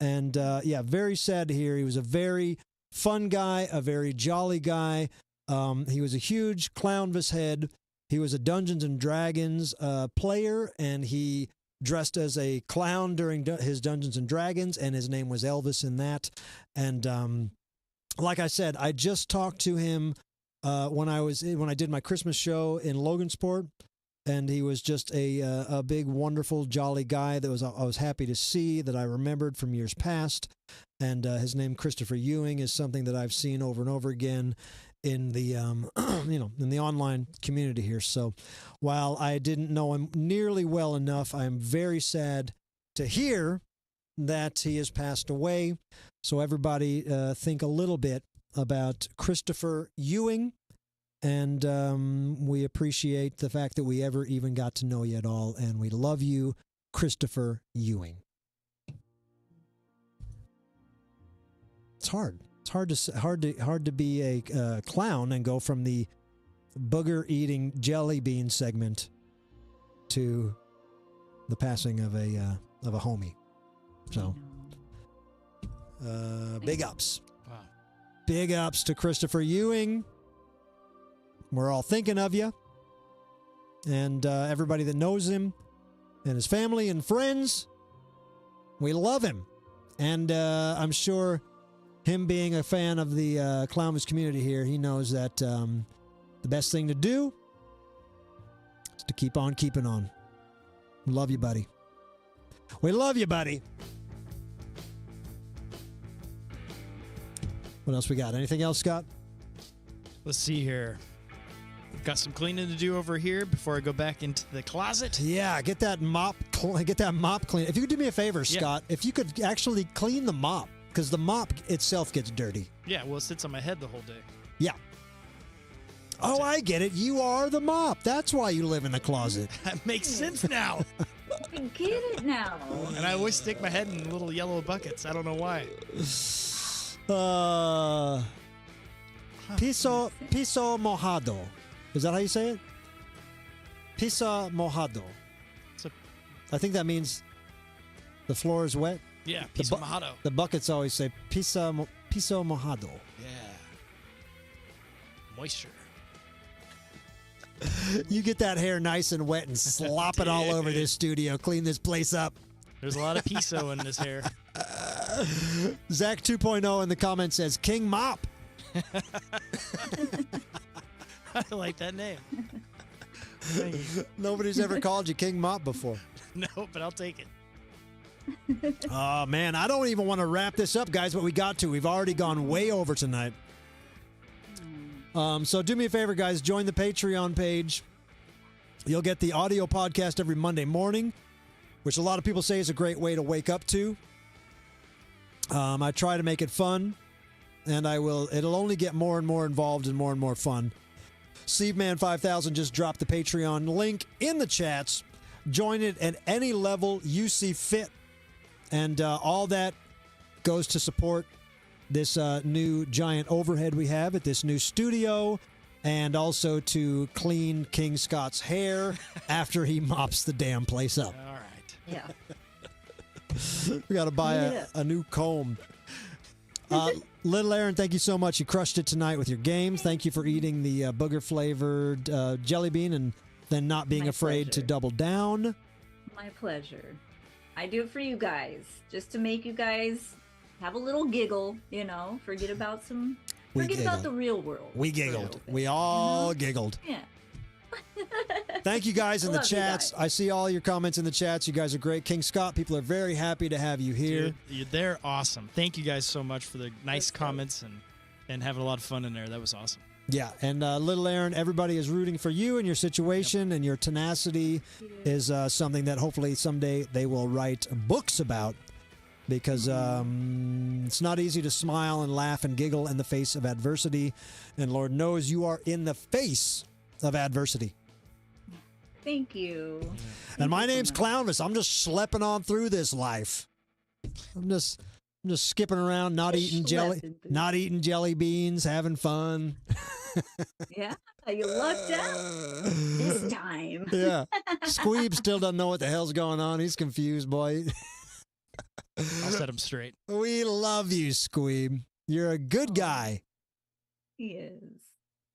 And, very sad to hear. He was a very fun guy, a very jolly guy. He was a huge Clownvis head. He was a Dungeons & Dragons player, and he dressed as a clown during his Dungeons & Dragons, and his name was Elvis in that. And like I said, I just talked to him when I did my Christmas show in Logansport. And he was just a big, wonderful, jolly guy that I was happy to see, that I remembered from years past. And his name, Christopher Ewing, is something that I've seen over and over again in the in the online community here. So while I didn't know him nearly well enough, I'm very sad to hear that he has passed away. So everybody think a little bit about Christopher Ewing. And we appreciate the fact that we ever even got to know you at all. And we love you, Christopher Ewing. It's hard. It's hard to be a clown and go from the booger-eating jelly bean segment to the passing of a homie. So, big ups. Wow. Big ups to Christopher Ewing. We're all thinking of you. And everybody that knows him and his family and friends, we love him. And I'm sure him being a fan of the Clownvis community here, he knows that the best thing to do is to keep on keeping on. We love you, buddy. We love you, buddy. What else we got? Anything else, Scott? Let's see here. Got some cleaning to do over here before I go back into the closet. Yeah, get that mop clean. If you could do me a favor, Scott, if you could actually clean the mop, because the mop itself gets dirty. Yeah, well, it sits on my head the whole day. Yeah. Oh, I get it. You are the mop. That's why you live in the closet. That makes sense now. I get it now. And I always stick my head in little yellow buckets. I don't know why. Piso mojado. Is that how you say it? Pisa mojado. I think that means the floor is wet. Yeah, piso mojado. The buckets always say piso mojado. Yeah. Moisture. You get that hair nice and wet and slop it all over this studio. Clean this place up. There's a lot of piso in this hair. Zach 2.0 in the comments says King Mop. I like that name. Nobody's ever called you King Mop before. No, but I'll take it. Oh, man. I don't even want to wrap this up, guys, but we got to. We've already gone way over tonight. So do me a favor, guys. Join the Patreon page. You'll get the audio podcast every Monday morning, which a lot of people say is a great way to wake up to. I try to make it fun, and it'll only get more and more involved and more fun. SteveMan5000 just dropped the Patreon link in the chats. Join it at any level you see fit. And all that goes to support this new giant overhead we have at this new studio, and also to clean King Scott's hair after he mops the damn place up. All right. Yeah. We got to buy a new comb. Little Erin, thank you so much. You crushed it tonight with your games. Thank you for eating the booger-flavored jelly bean and then not being afraid to double down. My pleasure. I do it for you guys, just to make you guys have a little giggle, forget about the real world. We giggled. We all giggled. Yeah. Thank you guys in the Love you chats. guys. I see all your comments in the chats. You guys are great. King Scott, people are very happy to have you here. Dude, they're awesome. Thank you guys so much for the nice comments and having a lot of fun in there. That was awesome. Yeah, and Little Erin, everybody is rooting for you and your situation, and your tenacity is something that hopefully someday they will write books about, because it's not easy to smile and laugh and giggle in the face of adversity, and Lord knows you are in the face of adversity. Thank you. And my name's Clownvis. I'm just schlepping on through this life. I'm just skipping around, not eating jelly beans, having fun. Yeah, you lucked out this time. Yeah. Squeeb still doesn't know what the hell's going on. He's confused, boy. I'll set him straight. We love you, Squeeb. You're a good guy. He is.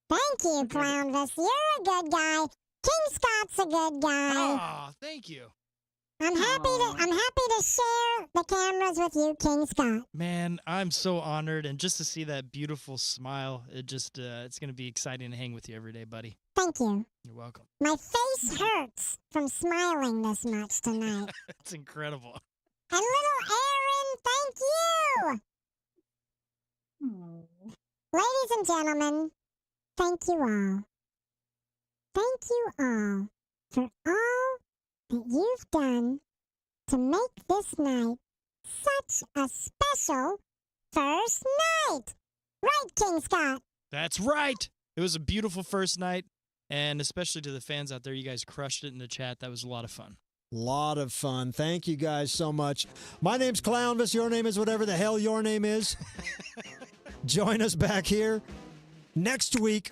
Thank you, Clownvis. You're a good guy. King Scott's a good guy. Aw, thank you. I'm happy to share the cameras with you, King Scott. Man, I'm so honored, and just to see that beautiful smile, it's going to be exciting to hang with you every day, buddy. Thank you. You're welcome. My face hurts from smiling this much tonight. That's incredible. And Little Erin, thank you. Oh. Ladies and gentlemen, thank you all. Thank you all for all that you've done to make this night such a special first night. Right, King Scott? That's right. It was a beautiful first night, and especially to the fans out there, you guys crushed it in the chat. That was a lot of fun. Lot of fun. Thank you guys so much. My name's Clownvis. Your name is whatever the hell your name is. Join us back here next week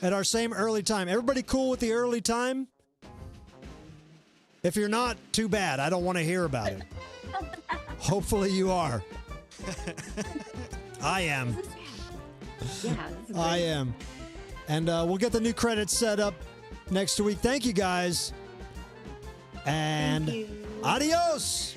at our same early time. Everybody cool with the early time? If you're not, too bad. I don't want to hear about it. Hopefully you are. I am. Yeah, I am. And we'll get the new credits set up next week. Thank you guys. And adios.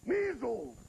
Measles!